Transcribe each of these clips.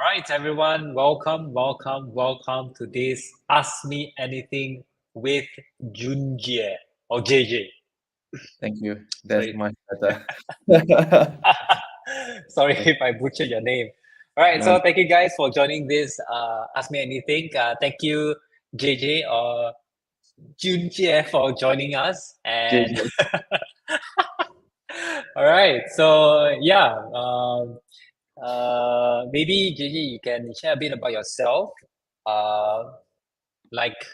right, everyone, welcome to this Ask Me Anything with Jun Jie or JJ. Thank you. That's Sorry, much better. sorry if I butchered your name. All right, No, so thank you guys for joining this Ask Me Anything. Thank you, JJ or Jun Jie for joining us. And JJ. all right, so yeah, maybe JJ, you can share a bit about yourself. Uh, like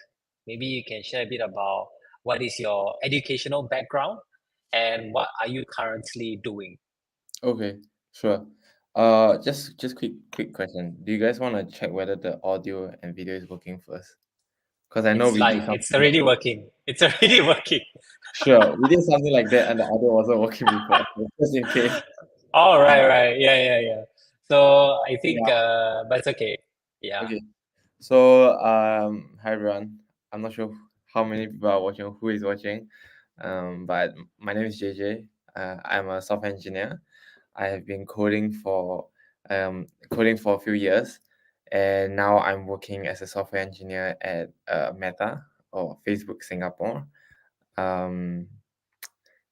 maybe you can share a bit about what is your educational background and what are you currently doing? Okay, sure. Just quick question. Do you guys want to check whether the audio and video is working first? Because I know It's we did like something it's like already working. It's already working. sure, we did something like that and the audio wasn't working before. Just in case. All Yeah. right. Yeah. So I think Yeah. but it's okay. Yeah. Okay. So hi everyone. I'm not sure how many people are watching, who is watching. But my name is JJ. I'm a software engineer. I have been coding for a few years, and now I'm working as a software engineer at Meta or Facebook Singapore. Um,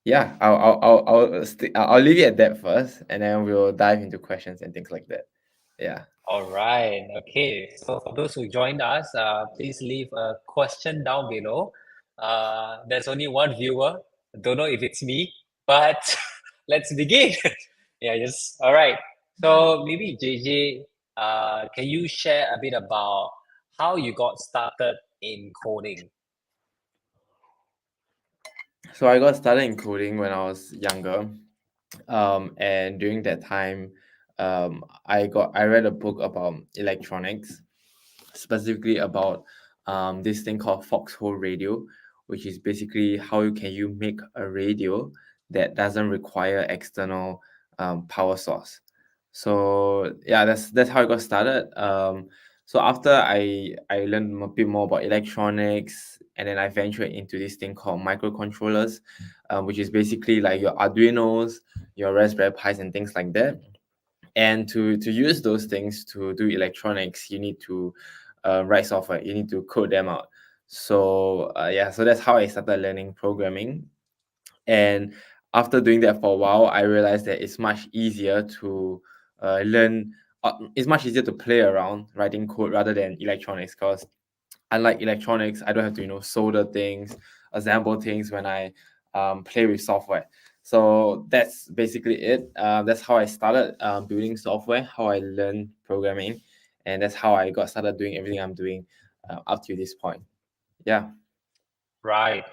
yeah, I'll leave it at that first, and then we'll dive into questions and things like that. Yeah. All right. Okay. So for those who joined us, please leave a question down below. There's only one viewer. Don't know if it's me, but let's begin. Yeah, just all right. So maybe JJ, can you share a bit about how you got started in coding? So I got started in coding when I was younger, and during that time, I read a book about electronics, specifically about this thing called foxhole radio, which is basically how you make a radio that doesn't require external power source. So yeah, that's how I got started. So after I learned a bit more about electronics, and then I ventured into this thing called microcontrollers, which is basically like your Arduinos, your Raspberry Pis, and things like that. And to use those things to do electronics, you need to write software. You need to code them out. So yeah, so that's how I started learning programming. And after doing that for a while, I realized that it's much easier to learn. It's much easier to play around writing code rather than electronics. Because unlike electronics, I don't have to solder things, assemble things when I play with software. So that's basically it. That's how I started building software, how I learned programming, and that's how I got started doing everything I'm doing up to this point. Yeah. Right.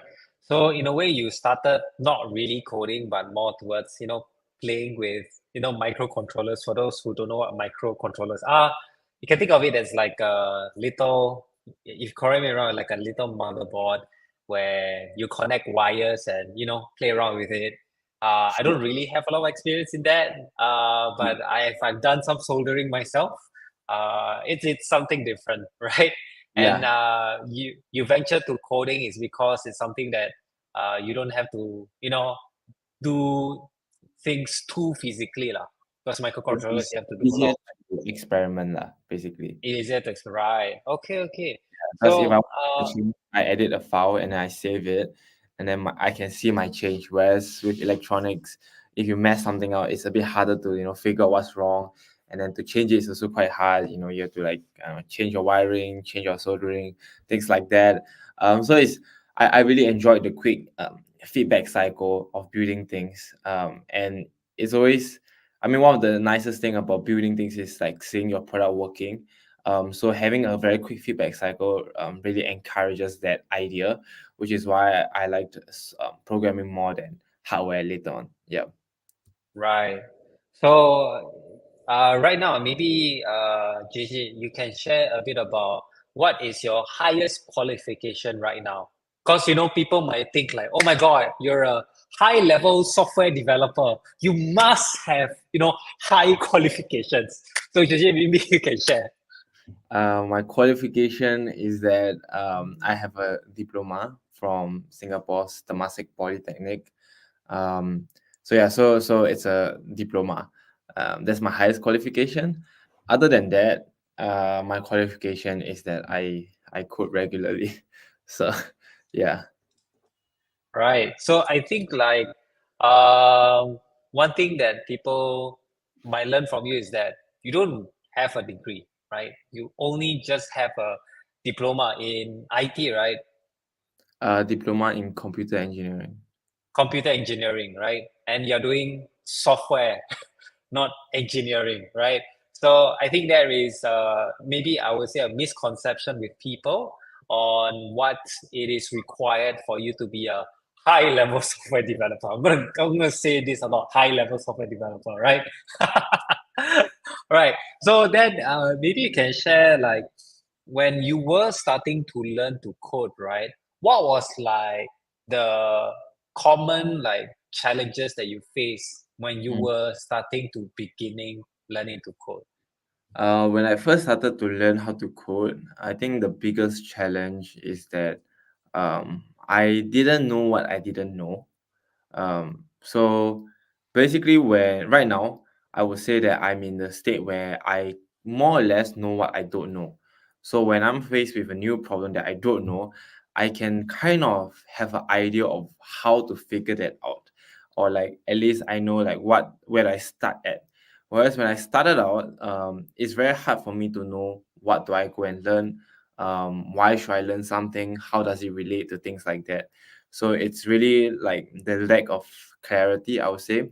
So in a way, you started not really coding, but more towards, playing with, microcontrollers. For those who don't know what microcontrollers are, you can think of it as like a little, if correct me wrong, like a little motherboard where you connect wires and, play around with it. I don't really have a lot of experience in that, but I've done some soldering myself. It's something different, right? And Yeah. you venture to coding is because it's something that you don't have to do things too physically lah. Because microcontrollers you have to do a Easier lot. to experiment lah, basically. It is easier to right. Okay. Because if I So want to change, I edit a file and then I save it, and then I can see my change. Whereas with electronics, if you mess something out, it's a bit harder to figure out what's wrong, and then to change it is also quite hard. You have to like change your wiring, change your soldering, things like that. So I really enjoyed the quick feedback cycle of building things. And it's always, I mean, one of the nicest thing about building things is like seeing your product working. So having a very quick feedback cycle really encourages that idea, which is why I liked programming more than hardware later on. Yeah. right. So right now maybe Gigi, you can share a bit about what is your highest qualification right now? Because people might think like, oh my God, you're a high level software developer. You must have, high qualifications. So Gigi, maybe you can share. My qualification is that I have a diploma from Singapore's Temasek Polytechnic. So yeah, so it's a diploma. That's my highest qualification. Other than that, my qualification is that I code regularly. So yeah. Right. So I think like um, one thing that people might learn from you is that you don't have a degree, right? You only just have a diploma in IT, right? Diploma in computer engineering. Computer engineering, right? And you're doing software, not engineering, right? So I think there is maybe I would say a misconception with people on what it is required for you to be a high level software developer. I'm gonna say this about high level software developer, right? Right. So then maybe you can share like when you were starting to learn to code, right? What was like the common like challenges that you faced when you Mm. were starting to beginning learning to code? When I first started to learn how to code, I think the biggest challenge is that I didn't know what I didn't know. So basically, where right now, I would say that I'm in the state where I more or less know what I don't know. So when I'm faced with a new problem that I don't know, I can kind of have an idea of how to figure that out, or like at least I know like where I start at. Whereas when I started out, it's very hard for me to know what do I go and learn, why should I learn something, how does it relate to things like that. So it's really like the lack of clarity, I would say,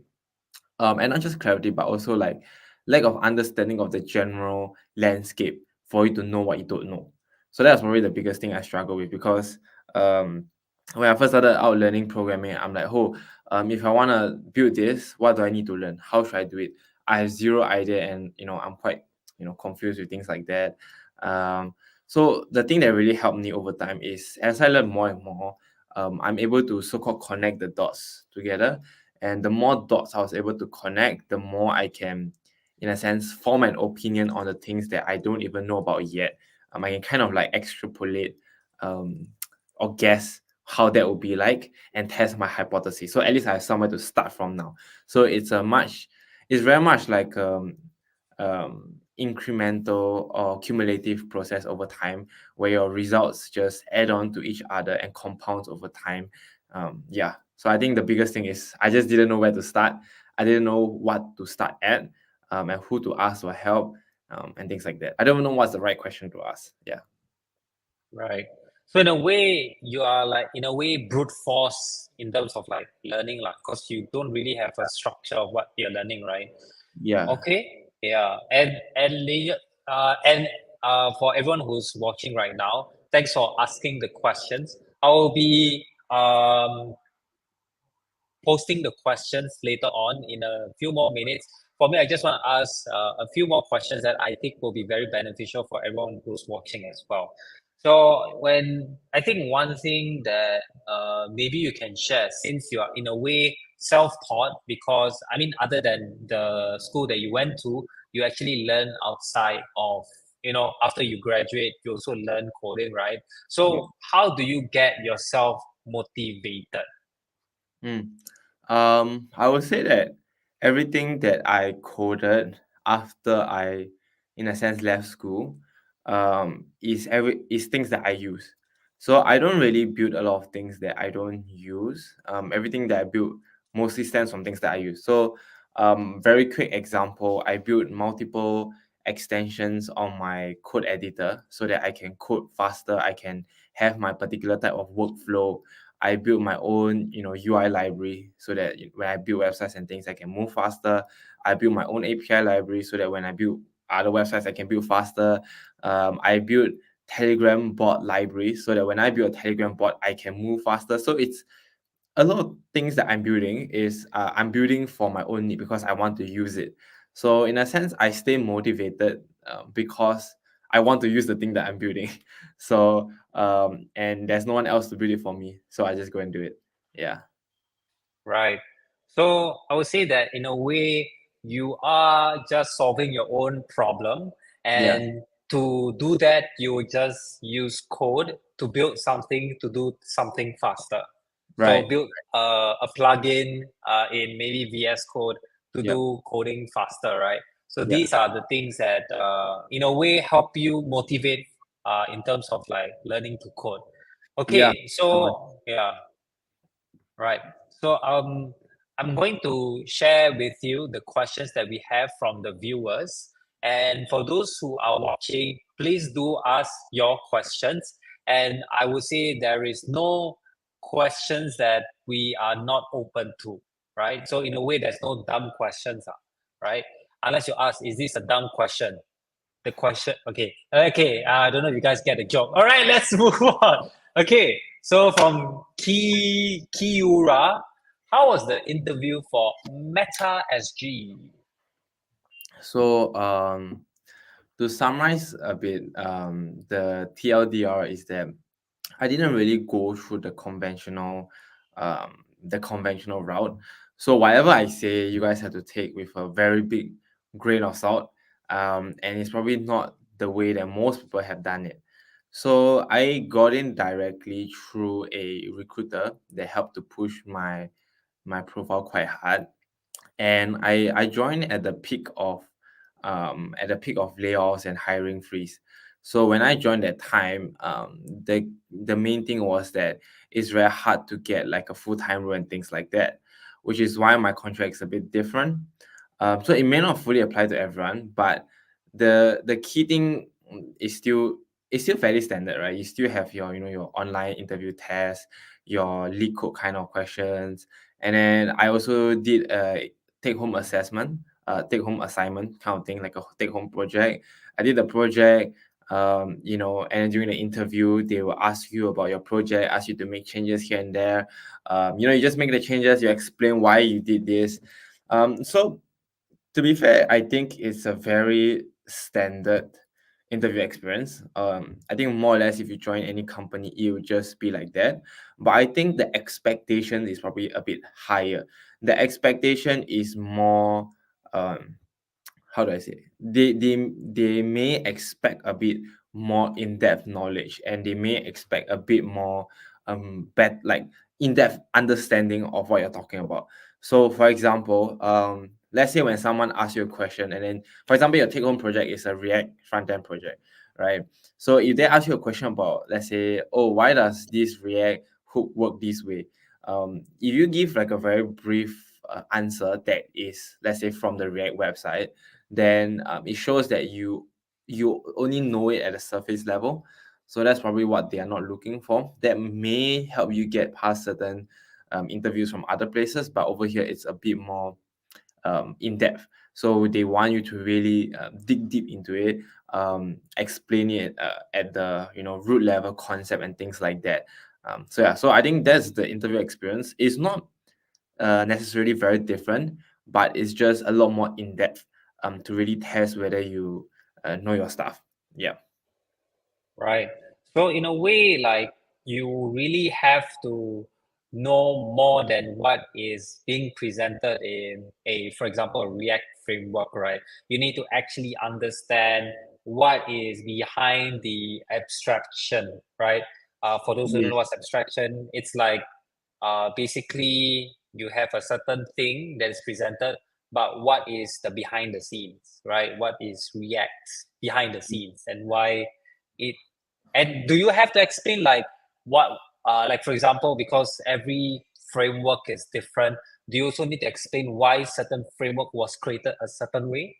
and not just clarity, but also like lack of understanding of the general landscape for you to know what you don't know. So that's probably the biggest thing I struggle with because um, when I first started out learning programming, I'm like, oh, if I want to build this, what do I need to learn? How should I do it? I have zero idea, and I'm quite confused with things like that. So the thing that really helped me over time is as I learn more and more, I'm able to so-called connect the dots together, and the more dots I was able to connect, the more I can, in a sense, form an opinion on the things that I don't even know about yet. I can kind of like extrapolate um, or guess how that would be like and test my hypothesis. So at least I have somewhere to start from now. So it's very much like incremental or cumulative process over time where your results just add on to each other and compounds over time. Yeah. So I think the biggest thing is I just didn't know where to start. I didn't know what to start at, and who to ask for help, and things like that. I don't know what's the right question to ask. Yeah. Right. So in a way, you are like in a way brute force in terms of like learning, like because you don't really have a structure of what you're learning, right? Yeah. Okay. Yeah. And for everyone who's watching right now, thanks for asking the questions. I will be posting the questions later on in a few more minutes. For me, I just want to ask a few more questions that I think will be very beneficial for everyone who's watching as well. So, when I think one thing that maybe you can share, since you are in a way self-taught, because I mean, other than the school that you went to, you actually learn outside of, after you graduate, you also learn coding, right? Yeah. So, how do you get yourself motivated? Mm. I would say that everything that I coded after I, in a sense, left school, is things that I use. So I don't really build a lot of things that I don't use. Everything that I build mostly stems from things that I use. So, very quick example, I built multiple extensions on my code editor so that I can code faster. I can have my particular type of workflow. I built my own, UI library so that when I build websites and things, I can move faster. I built my own API library so that when I build other websites, I can build faster. I built Telegram bot library so that when I build a Telegram bot, I can move faster. So it's a lot of things that I'm building is I'm building for my own need because I want to use it. So in a sense, I stay motivated because I want to use the thing that I'm building. So and there's no one else to build it for me, so I just go and do it. Yeah. Right. So I would say that in a way, you are just solving your own problem. Yeah. And to do that, you just use code to build something to do something faster. So Right. build a plugin in maybe VS Code to Yep. do coding faster, right? So Yeah. these are the things that in a way help you motivate in terms of like learning to code. Yeah. Okay, so yeah, right. So I'm going to share with you the questions that we have from the viewers. And for those who are watching, please do ask your questions. And I would say there is no questions that we are not open to, right? So in a way, there's no dumb questions, right? Unless you ask, is this a dumb question? The question, okay, I don't know if you guys get the joke. All right, let's move on. Okay, so from Kiura, how was the interview for Meta SG? So to summarize a bit, the TLDR is that I didn't really go through the conventional route. So whatever I say, you guys have to take with a very big grain of salt. And it's probably not the way that most people have done it. So I got in directly through a recruiter that helped to push my profile quite hard, and I joined at the peak of layoffs and hiring freeze. So when I joined that time, the main thing was that it's very hard to get like a full-time role and things like that, which is why my contract is a bit different. So it may not fully apply to everyone, but the key thing is still fairly standard, right? You still have your your online interview test, your lead code kind of questions, and then I also did a take home assessment, take home assignment kind of thing, like a take home project. I did the project, and during the interview, they will ask you about your project, ask you to make changes here and there. You just make the changes, you explain why you did this. So to be fair, I think it's a very standard interview experience. I think more or less if you join any company, it will just be like that. But I think the expectation is probably a bit higher. The expectation is more um how do I say? They may expect a bit more in-depth knowledge, and they may expect a bit more like in-depth understanding of what you're talking about. So for example, let's say when someone asks you a question, and then for example your take-home project is a React front-end project, right? So if they ask you a question about, let's say, oh, why does this React hook work this way? If you give like a very brief answer that is, let's say, from the React website, then it shows that you only know it at a surface level. So that's probably what they are not looking for. That may help you get past certain interviews from other places, but over here it's a bit more in depth. So they want you to really dig deep into it, explain it at the root level concept and things like that. So yeah, so I think that's the interview experience. It's not necessarily very different, but it's just a lot more in depth to really test whether you know your stuff. Yeah. Right. So in a way, like you really have to know more than what is being presented in for example, a React framework, right? You need to actually understand what is behind the abstraction, right? For those who don't Yes. know what's abstraction, it's like basically you have a certain thing that is presented, but what is the behind the scenes, right? What is React's behind the scenes and why it and do you have to explain like what, like for example, because every framework is different, do you also need to explain why certain framework was created a certain way?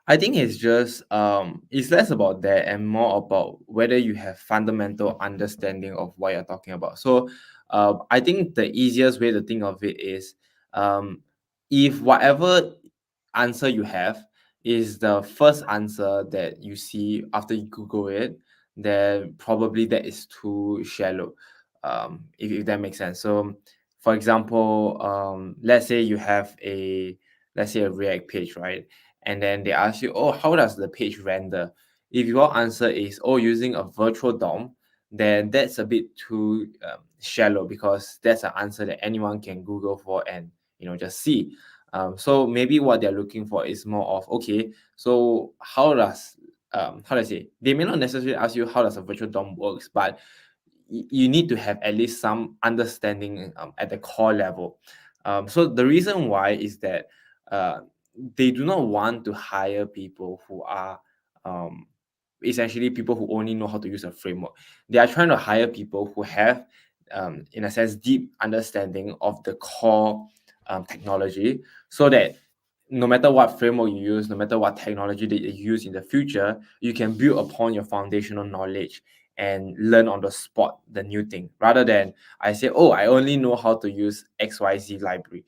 I think it's just it's less about that and more about whether you have fundamental understanding of what you're talking about. So I think the easiest way to think of it is um if whatever answer you have is the first answer that you see after you Google it, then probably that is too shallow. If that makes sense. So for example, let's say you have let's say a React page, right? And then they ask you, oh, how does the page render? If your answer is, oh, using a virtual DOM, then that's a bit too shallow, because that's an answer that anyone can Google for and just see. So maybe what they're looking for is more of, okay, so how do I say? They may not necessarily ask you how does a virtual DOM works, but you need to have at least some understanding at the core level. So the reason why is that uh, they do not want to hire people who are um, essentially people who only know how to use a framework. They are trying to hire people who have, in a sense, deep understanding of the core technology, so that no matter what framework you use, no matter what technology that you use in the future, you can build upon your foundational knowledge and learn on the spot the new thing, rather than I say, oh, I only know how to use XYZ library.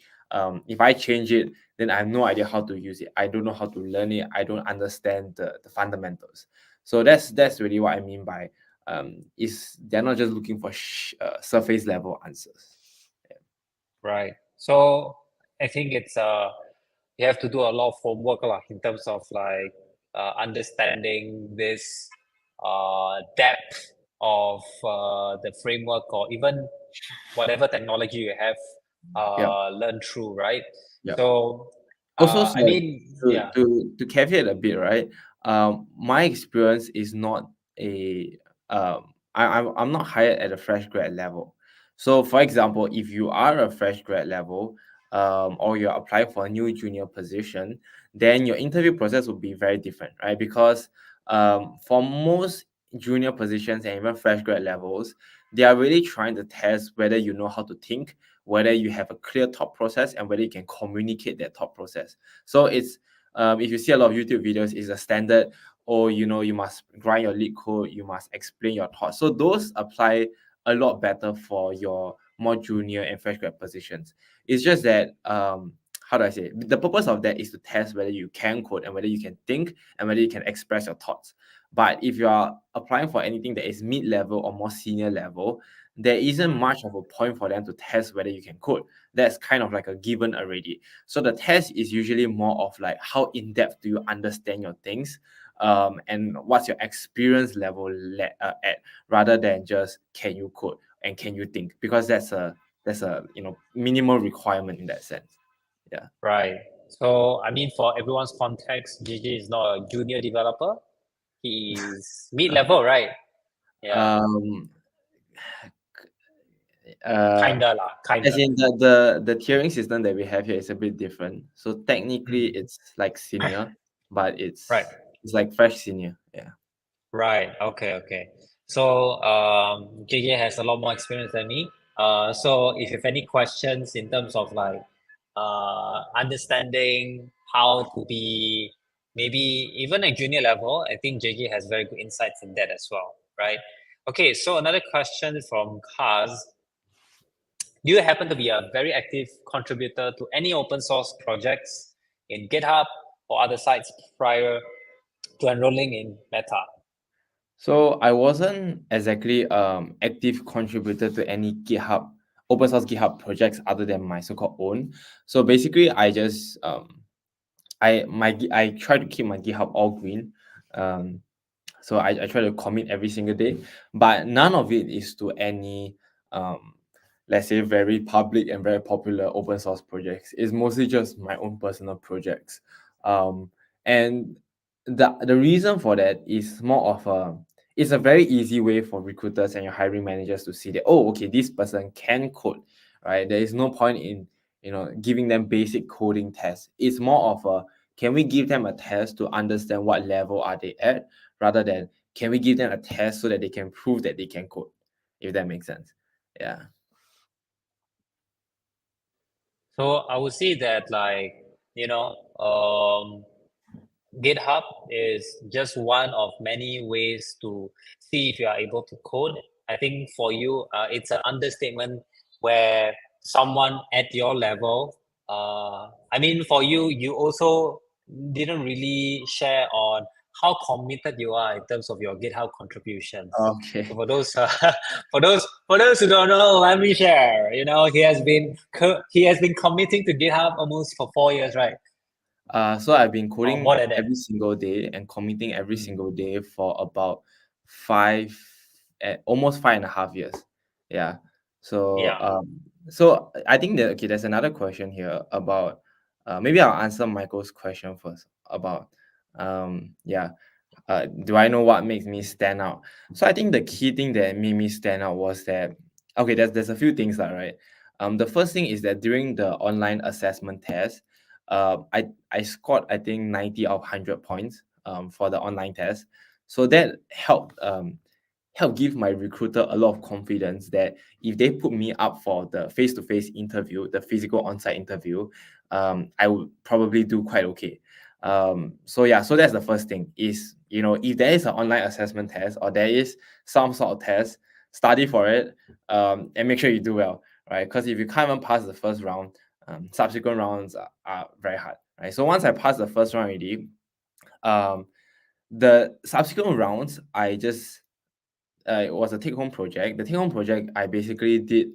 If I change it, then I have no idea how to use it. I don't know how to learn it. I don't understand the fundamentals. So that's really what I mean by is they're not just looking for surface level answers. Right. So I think it's you have to do a lot of homework lah, in terms of like understanding this depth of the framework, or even whatever technology you have Yeah, learned through, right? yeah. So Also, I sorry, mean, to yeah. caveat a bit, right? My experience is not a I'm not hired at a fresh grad level. So, for example, if you are a fresh grad level, or you're applying for a new junior position, then your interview process will be very different, right? Because for most junior positions and even fresh grad levels, they are really trying to test whether you know how to think, whether you have a clear thought process, and whether you can communicate that thought process. So it's if you see a lot of YouTube videos, it's a standard, or you must grind your lead code, you must explain your thoughts. So those apply a lot better for your more junior and fresh grad positions. It's just that how do I say it? The purpose of that is to test whether you can code and whether you can think and whether you can express your thoughts. But if you are applying for anything that is mid-level or more senior level, there isn't much of a point for them to test whether you can code. That's kind of like a given already. So the test is usually more of like how in depth do you understand your things, and what's your experience level at, rather than just can you code and can you think, because that's a minimal requirement in that sense. Yeah. Right. So, I mean, for everyone's context, Gigi is not a junior developer. He's mid-level, right? Yeah, Um. Uh. kinda lah, As kinda. in the tiering system that we have here is a bit different. So technically Mm. it's like senior, but Right, it's like fresh senior. Yeah. right. Okay, okay. So, JJ has a lot more experience than me. So if you have any questions in terms of like understanding how to be maybe even a junior level, I think JJ has very good insights in that as well, right? Okay, so another question from Kaz. Do you happen to be a very active contributor to any open source projects in GitHub or other sites prior to enrolling in Meta? So I wasn't exactly active contributor to any GitHub open source GitHub projects other than my so-called own. So basically I just I try to keep my GitHub all green. Um so I try to commit every single day, but none of it is to any um let's say very public and very popular open source projects. It's mostly just my own personal projects. And the reason for that is more of a it's a very easy way for recruiters and your hiring managers to see that, oh, okay, this person can code, right? There is no point in giving them basic coding tests. It's more of a, can we give them a test to understand what level are they at, rather than can we give them a test so that they can prove that they can code, if that makes sense. Yeah. So I would say that like, GitHub is just one of many ways to see if you are able to code. I think for you, it's an understatement where someone at your level, I mean, for you, you also didn't really share on how committed you are in terms of your GitHub contributions. So Okay. for those, for those who don't know, let me share. He has been committing to GitHub almost for 4 years, right? So I've been Or coding more than that. every single day and committing every Mm. single day for about five, almost 5.5 years. Yeah. So Yeah. I think that, okay, there's another question here about maybe I'll answer Michael's question first about yeah, do I know what makes me stand out? So I think the key thing that made me stand out was that, okay, there's a few things that, right? The first thing is that during the online assessment test, I scored, I think, 90 out of 100 points for the online test. So that helped give my recruiter a lot of confidence that if they put me up for the face-to-face interview, the physical on-site interview, I would probably do quite okay. So yeah, so that's the first thing is, if there is an online assessment test or there is some sort of test, study for it, and make sure you do well, right? Because if you can't even pass the first round, subsequent rounds are very hard, right? So once I passed the first round already, um, the subsequent rounds, it was a take-home project. The take-home project, I basically did,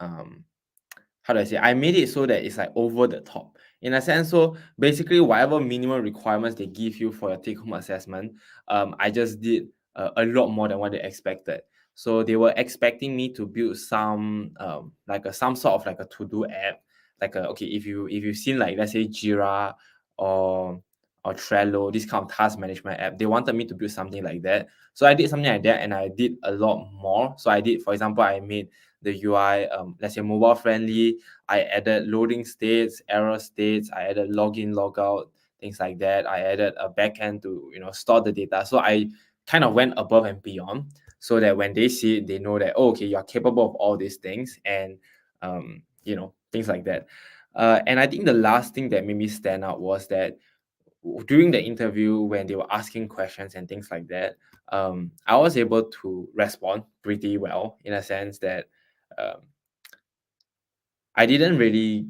um, how do I say? I made it so that it's like over the top in a sense. So basically, whatever minimum requirements they give you for your take-home assessment, I just did a lot more than what they expected. So they were expecting me to build some some sort of like a to-do app, like okay, if you've seen, like, let's say Jira or Trello, this kind of task management app, they wanted me to build something like that. So I did something like that, and I did a lot more. So I did, for example, I made the UI, let's say, mobile friendly. I added loading states, error states. I added login, logout, things like that. I added a backend to store the data. So I kind of went above and beyond, so that when they see it, they know that, oh, okay, you are capable of all these things, and things like that. And I think the last thing that made me stand out was that during the interview, when they were asking questions and things like that, I was able to respond pretty well, in a sense that um, I didn't really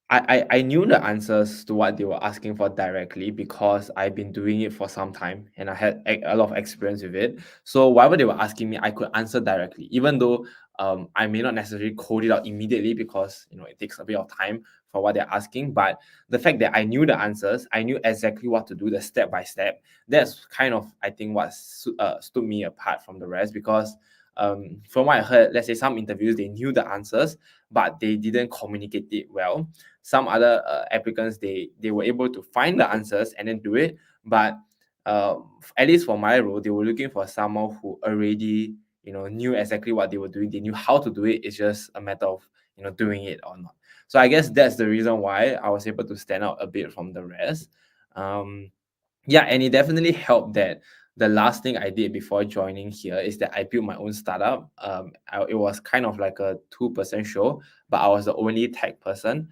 I knew the answers to what they were asking for directly, because I've been doing it for some time and I had a lot of experience with it. So whatever they were asking me, I could answer directly, even though I may not necessarily code it out immediately, because it takes a bit of time for what they're asking. But the fact that I knew the answers, I knew exactly what to do, the step by step. That's kind of, I think, what stood me apart from the rest, because from what I heard, let's say some interviews, they knew the answers, but they didn't communicate it well. Some other applicants, they were able to find the answers and then do it, but at least for my role, they were looking for someone who already knew exactly what they were doing. They knew how to do it. It's just a matter of doing it or not. So I guess that's the reason why I was able to stand out a bit from the rest. Yeah, and it definitely helped that the last thing I did before joining here is that I built my own startup. It was kind of like a two-person show, but I was the only tech person.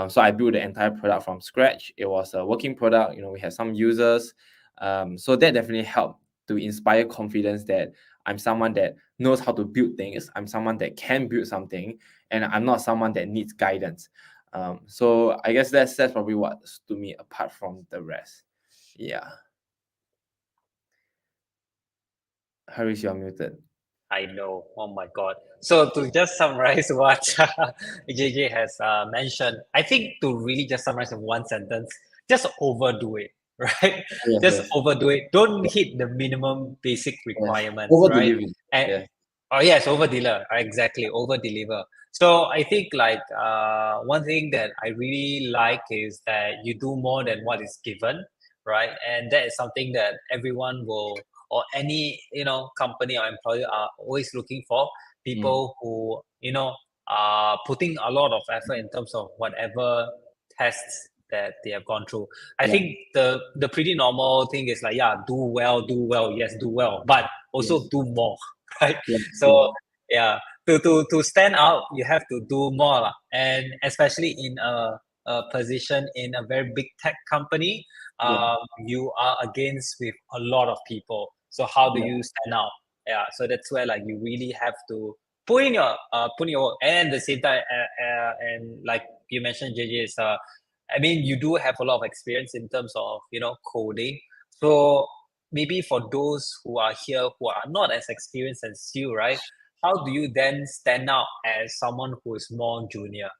So I built the entire product from scratch. It was a working product. We had some users. So that definitely helped to inspire confidence that I'm someone that knows how to build things. I'm someone that can build something, and I'm not someone that needs guidance. So I guess that's probably what stood me apart from the rest. Yeah. Harish, you're muted. I know. Oh my God. So to just summarize what JJ has mentioned, I think to really just summarize in one sentence, just overdo it, right? Yes, Just yes. overdo it. Don't Yeah, hit the minimum basic yes. requirements, Over right? delivery. And Yeah. oh yes, over deliver. Exactly, over deliver. So I think like one thing that I really like is that you do more than what is given, right? And that is something that everyone will, or any company or employer are always looking for Mm. people who are putting a lot of effort in terms of whatever tests that they have gone through. I Yeah. think the pretty normal thing is like, yeah, do well, yes, do well, but also Yes. do more, right? Yeah. So Yeah. yeah, to stand out, you have to do more lah. And especially in a position in a very big tech company, Yeah. you are against with a lot of people. So how do Yeah. you stand out? Yeah, so that's where like you really have to put in your work. And at the same time, and like you mentioned, JJ, is I mean, you do have a lot of experience in terms of coding. So maybe for those who are here who are not as experienced as you, right? How do you then stand out as someone who is more junior?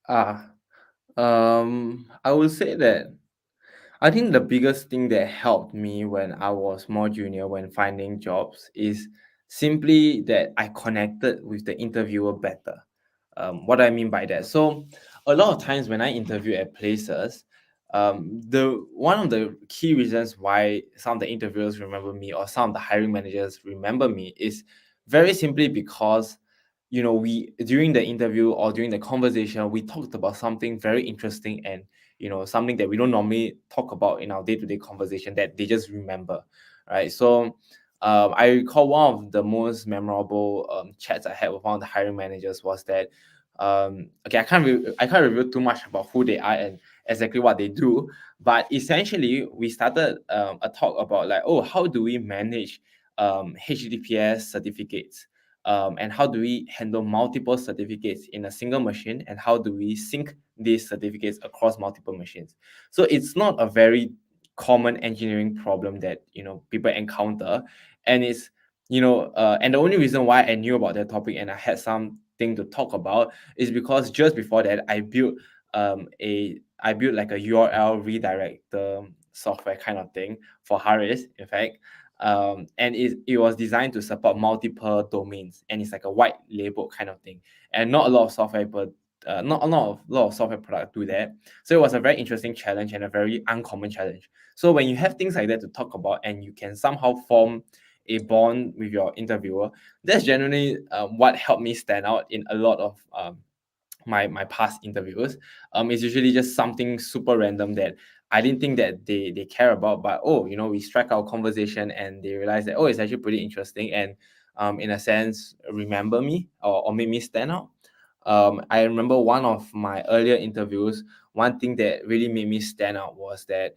Ah, I would say that I think the biggest thing that helped me when I was more junior when finding jobs is simply that I connected with the interviewer better. What do I mean by that? So, a lot of times when I interview at places, the one of the key reasons why some of the interviewers remember me or some of the hiring managers remember me is very simply because we during the interview or during the conversation, we talked about something very interesting, and something that we don't normally talk about in our day-to-day conversation that they just remember, right? So I recall one of the most memorable chats I had with one of the hiring managers was that okay, I can't reveal too much about who they are and exactly what they do, but essentially we started a talk about like, oh, how do we manage HTTPS certificates, and how do we handle multiple certificates in a single machine, and how do we sync these certificates across multiple machines. So it's not a very common engineering problem that people encounter, and it's and the only reason why I knew about that topic and I had something to talk about is because just before that I built like a URL redirector software kind of thing for Harris, in fact. And it was designed to support multiple domains, and it's like a white label kind of thing, and not a lot of software, but not a lot of software products do that. So it was a very interesting challenge and a very uncommon challenge. So when you have things like that to talk about, and you can somehow form a bond with your interviewer, that's generally what helped me stand out in a lot of my past interviews. It's usually just something super random that I didn't think that they care about, but oh, we strike our conversation and they realize that, oh, it's actually pretty interesting, and in a sense remember me, or made me stand out. I remember one of my earlier interviews. One thing that really made me stand out was that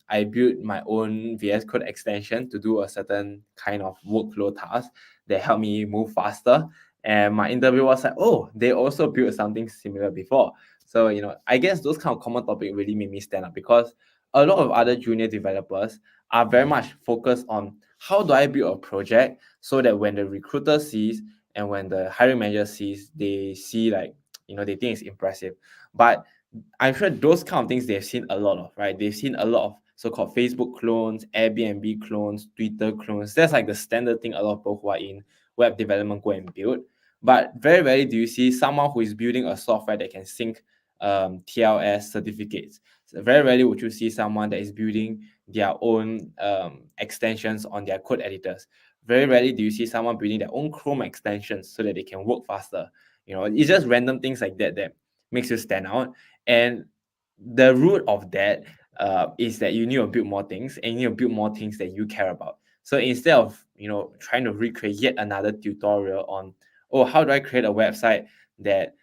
I built my own VS Code extension to do a certain kind of workflow task that helped me move faster. And my interview was like, oh, they also built something similar before. So, I guess those kind of common topic really made me stand up, because a lot of other junior developers are very much focused on how do I build a project so that when the recruiter sees and when the hiring manager sees, they see like, they think it's impressive. But I'm sure those kind of things they've seen a lot of, right? They've seen a lot of so-called Facebook clones, Airbnb clones, Twitter clones. That's like the standard thing a lot of people who are in web development go and build. But very rarely do you see someone who is building a software that can sync TLS certificates. So very rarely would you see someone that is building their own extensions on their code editors. Very rarely do you see someone building their own Chrome extensions so that they can work faster. It's just random things like that that makes you stand out. And the root of that is that you need to build more things, and you need to build more things that you care about. So instead of trying to recreate yet another tutorial on, oh, how do I create a website that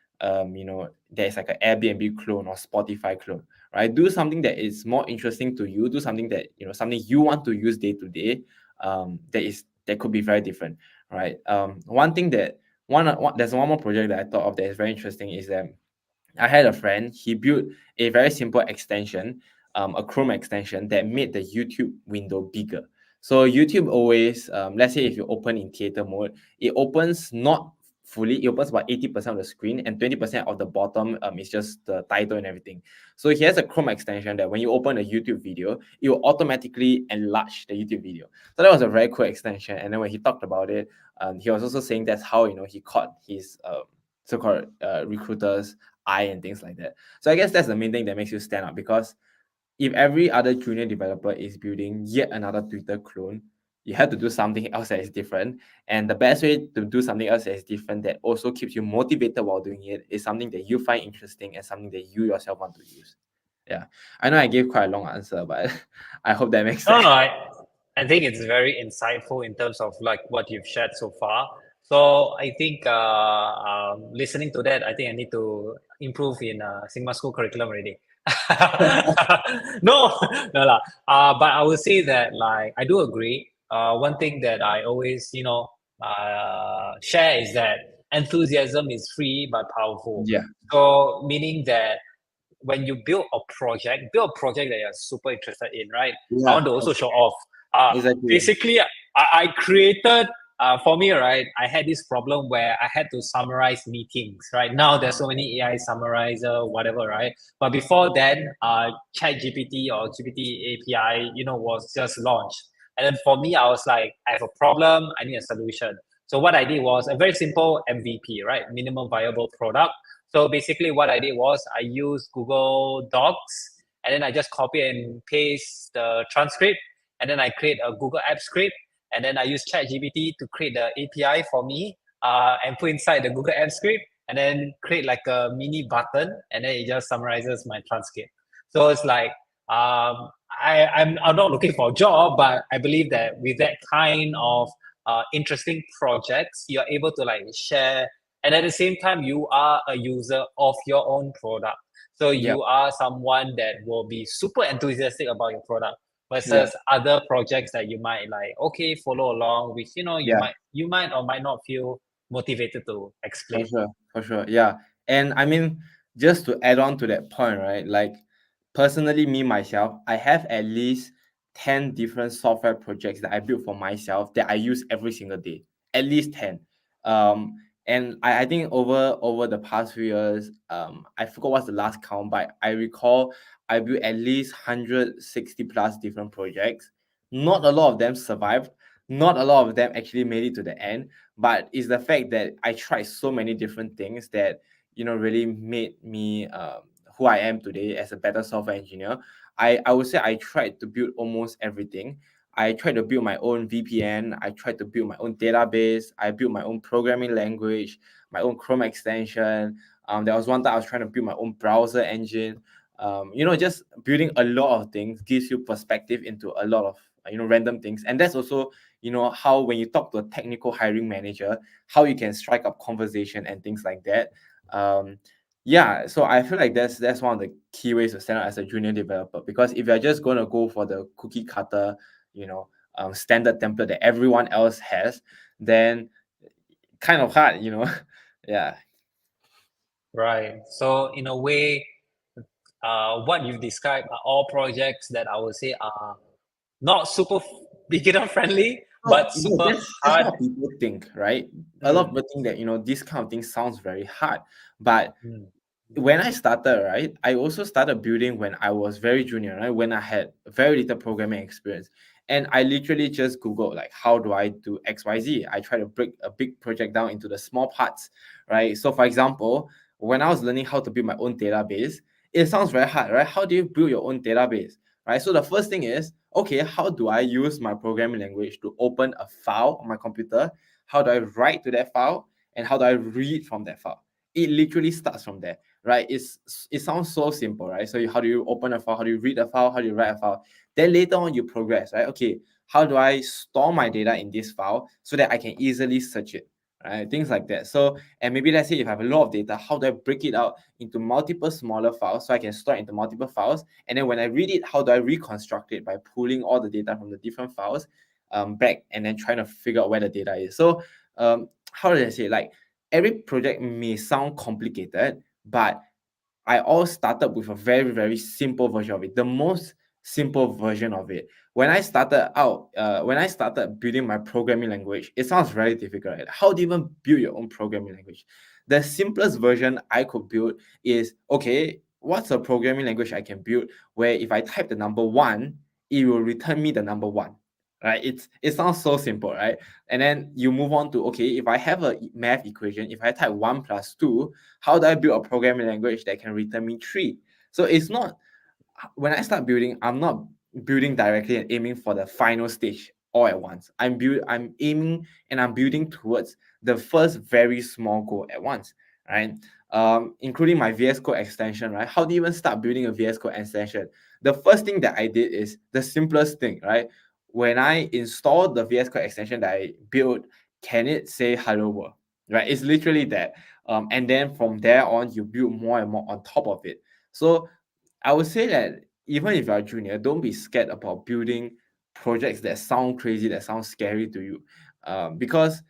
there's like an Airbnb clone or Spotify clone, right? Do something that is more interesting to you. Do something that something you want to use day to day. That could be very different, right? One thing that there's one more project that I thought of that is very interesting is that I had a friend, he built a very simple extension, a Chrome extension that made the YouTube window bigger. So YouTube always, let's say if you open in theater mode, it opens not fully, it opens about 80% of the screen, and 20% of the bottom is just the title and everything. So he has a Chrome extension that when you open a YouTube video, it will automatically enlarge the YouTube video. So that was a very cool extension. And then when he talked about it, he was also saying that's how he caught his so-called recruiters eye and things like that. So I guess that's the main thing that makes you stand out, because if every other junior developer is building yet another Twitter clone, you have to do something else that is different. And the best way to do something else that is different that also keeps you motivated while doing it is something that you find interesting and something that you yourself want to use. Yeah. I know I gave quite a long answer, but I hope that makes No, sense. no, I think it's very insightful in terms of like what you've shared so far. So I think listening to that, I think I need to improve in Sigma School curriculum already. No, no lah. But I would say that like I do agree. One thing that I always share is that enthusiasm is free but powerful. Yeah. So meaning that when you build a project that you're super interested in, right? I Yeah. want to also show off. Uh, Exactly. Basically, I created, for me, right? I had this problem where I had to summarize meetings, right? Now there's so many AI summarizer, whatever, right? But before then, ChatGPT or GPT API, was just launched. And then for me, I was like, I have a problem, I need a solution. So what I did was a very simple MVP, right? Minimum viable product. So basically what I did was I used Google Docs, and then I just copy and paste the transcript, and then I create a Google App script, and then I use ChatGPT to create the API for me. and put inside the Google Apps script, and then create like a mini button, and then it just summarizes my transcript. So it's like I'm not looking for a job, but I believe that with that kind of interesting projects, you're able to like share, and at the same time, you are a user of your own product. So Yeah, you are someone that will be super enthusiastic about your product yeah, versus other projects that you might like, okay, follow along, which yeah. you might or might not feel motivated to For explain. sure, for sure. Yeah. And I mean, just to add on to that point, right? Like personally, me myself, I have at least 10 different software projects that I built for myself that I use every single day. At least 10. Um, and I think over the past few years, I forgot what's the last count, but I recall I built at least 160 plus different projects. Not a lot of them survived. Not a lot of them actually made it to the end, but it's the fact that I tried so many different things that really made me who I am today as a better software engineer. I would say I tried to build almost everything. I tried to build my own VPN. I tried to build my own database. I built my own programming language, my own Chrome extension. There was one time I was trying to build my own browser engine. Just building a lot of things gives you perspective into a lot of random things, and that's also how when you talk to a technical hiring manager, how you can strike up conversation and things like that. Yeah, so I feel like that's one of the key ways to stand out as a junior developer, because if you're just going to go for the cookie cutter, you know standard template that everyone else has, then kind of hard. Yeah. Right. So in a way, what you've described are all projects that I would say are not super beginner friendly, but super That's hard. how people think, right? A lot of Mm, people think that this kind of thing sounds very hard, but mm, when I started, right, I also started building when I was very junior, right, when I had very little programming experience. And I literally just Googled, like, how do I do XYZ? I try to break a big project down into the small parts, right? So, for example, when I was learning how to build my own database, it sounds very hard, right? How do you build your own database, right? So, the first thing is, okay, how do I use my programming language to open a file on my computer? How do I write to that file? And how do I read from that file? It literally starts from there, right? It sounds so simple, right? So how do you open a file? How do you read a file? How do you write a file? Then later on you progress, right? Okay, how do I store my data in this file so that I can easily search it, right? Things like that. So, and maybe let's say if I have a lot of data, how do I break it out into multiple smaller files so I can store it into multiple files? And then when I read it, how do I reconstruct it by pulling all the data from the different files back and then trying to figure out where the data is? So how do I say, like, every project may sound complicated, but I all started with a very, very simple version of it, the most simple version of it. When I started building my programming language, it sounds very difficult. Right? How do you even build your own programming language? The simplest version I could build is, okay, what's a programming language I can build where if I type the number one, it will return me the number one, right? It sounds so simple, right? And then you move on to, okay, if I have a math equation, if I type 1 plus 2, how do I build a programming language that can return me 3? So it's not, when I start building, I'm not building directly and aiming for the final stage all at once. I'm aiming and I'm building towards the first very small goal at once, right? Including my VS Code extension, right? How do you even start building a VS Code extension? The first thing that I did is the simplest thing, right? When I installed the VS Code extension that I built, can it say hello world? Right? It's literally that. And then from there on, you build more and more on top of it. So I would say that even if you're a junior, don't be scared about building projects that sound crazy, that sound scary to you. Because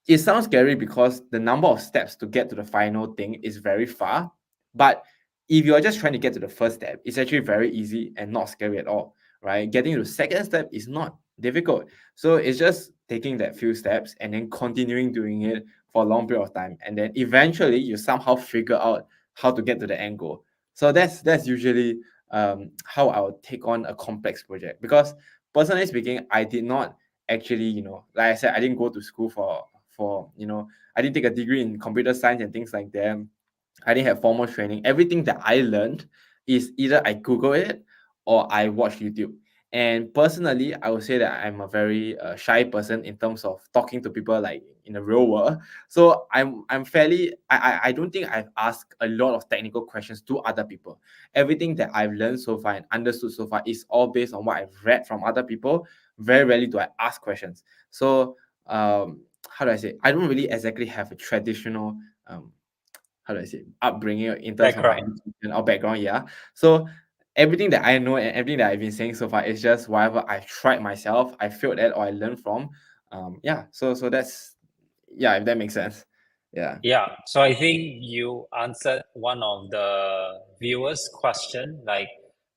it sounds scary because the number of steps to get to the final thing is very far. But if you're just trying to get to the first step, it's actually very easy and not scary at all, right? Getting to the second step is not difficult. So it's just taking that few steps and then continuing doing it for a long period of time. And then eventually you somehow figure out how to get to the end goal. So that's usually how I would take on a complex project. Because personally speaking, I did not actually, like I said, I didn't go to school for I didn't take a degree in computer science and things like that. I didn't have formal training. Everything that I learned is either I Google it or I watch YouTube. And personally, I would say that I'm a very shy person in terms of talking to people like in the real world. So I'm fairly I don't think I've asked a lot of technical questions to other people. Everything that I've learned so far and understood so far is all based on what I've read from other people. Very rarely do I ask questions. So how do I say? I don't really exactly have a traditional how do I say upbringing in terms of my Background. education or background. Yeah. So everything that I know and everything that I've been saying so far is just whatever I've tried myself, I failed at or I learned from. Yeah. So that's yeah, if that makes sense. Yeah. Yeah, so I think you answered one of the viewers' question, like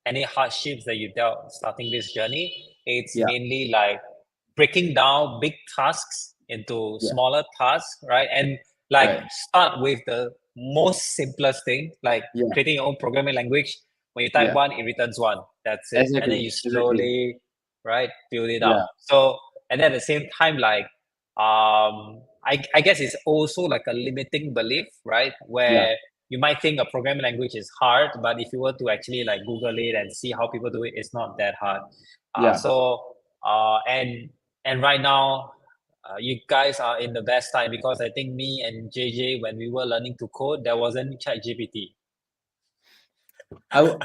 any hardships that you dealt starting this journey. It's Yeah. mainly like breaking down big tasks into Yeah. smaller tasks, right? And like Right. start with the most simplest thing, like Yeah. creating your own programming language. When you type Yeah. one, it returns one. That's it. And then Exactly. you Exactly. slowly, right, build it up. Yeah. So, and then at the same time, like I guess it's also like a limiting belief, right? Yeah. Where you might think a programming language is hard, but if you were to actually like Google it and see how people do it, it's not that hard. Uh, Yeah. so uh, and and right now, you guys are in the best time because I think me and JJ, when we were learning to code, there wasn't ChatGPT, I w-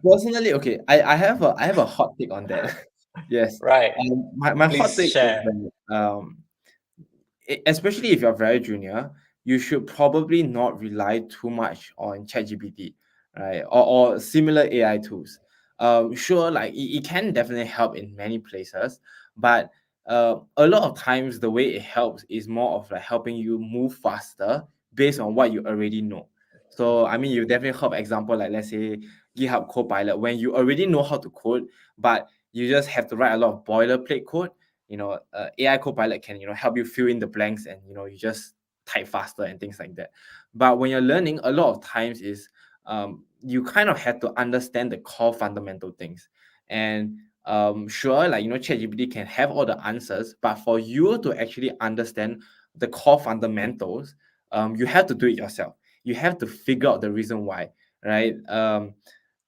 Personally, okay, I have a hot take on that. Yes. right? My hot Please take is share. that especially if you're very junior, you should probably not rely too much on ChatGPT, right? Or similar AI tools. Sure, like it can definitely help in many places, but a lot of times the way it helps is more of like helping you move faster based on what you already know. So I mean, you definitely have example like let's say GitHub Copilot when you already know how to code, but you just have to write a lot of boilerplate code. AI Copilot can help you fill in the blanks, and you just type faster and things like that. But when you're learning, a lot of times is you kind of have to understand the core fundamental things. And sure, like ChatGPT can have all the answers, but for you to actually understand the core fundamentals, you have to do it yourself. You have to figure out the reason why, right?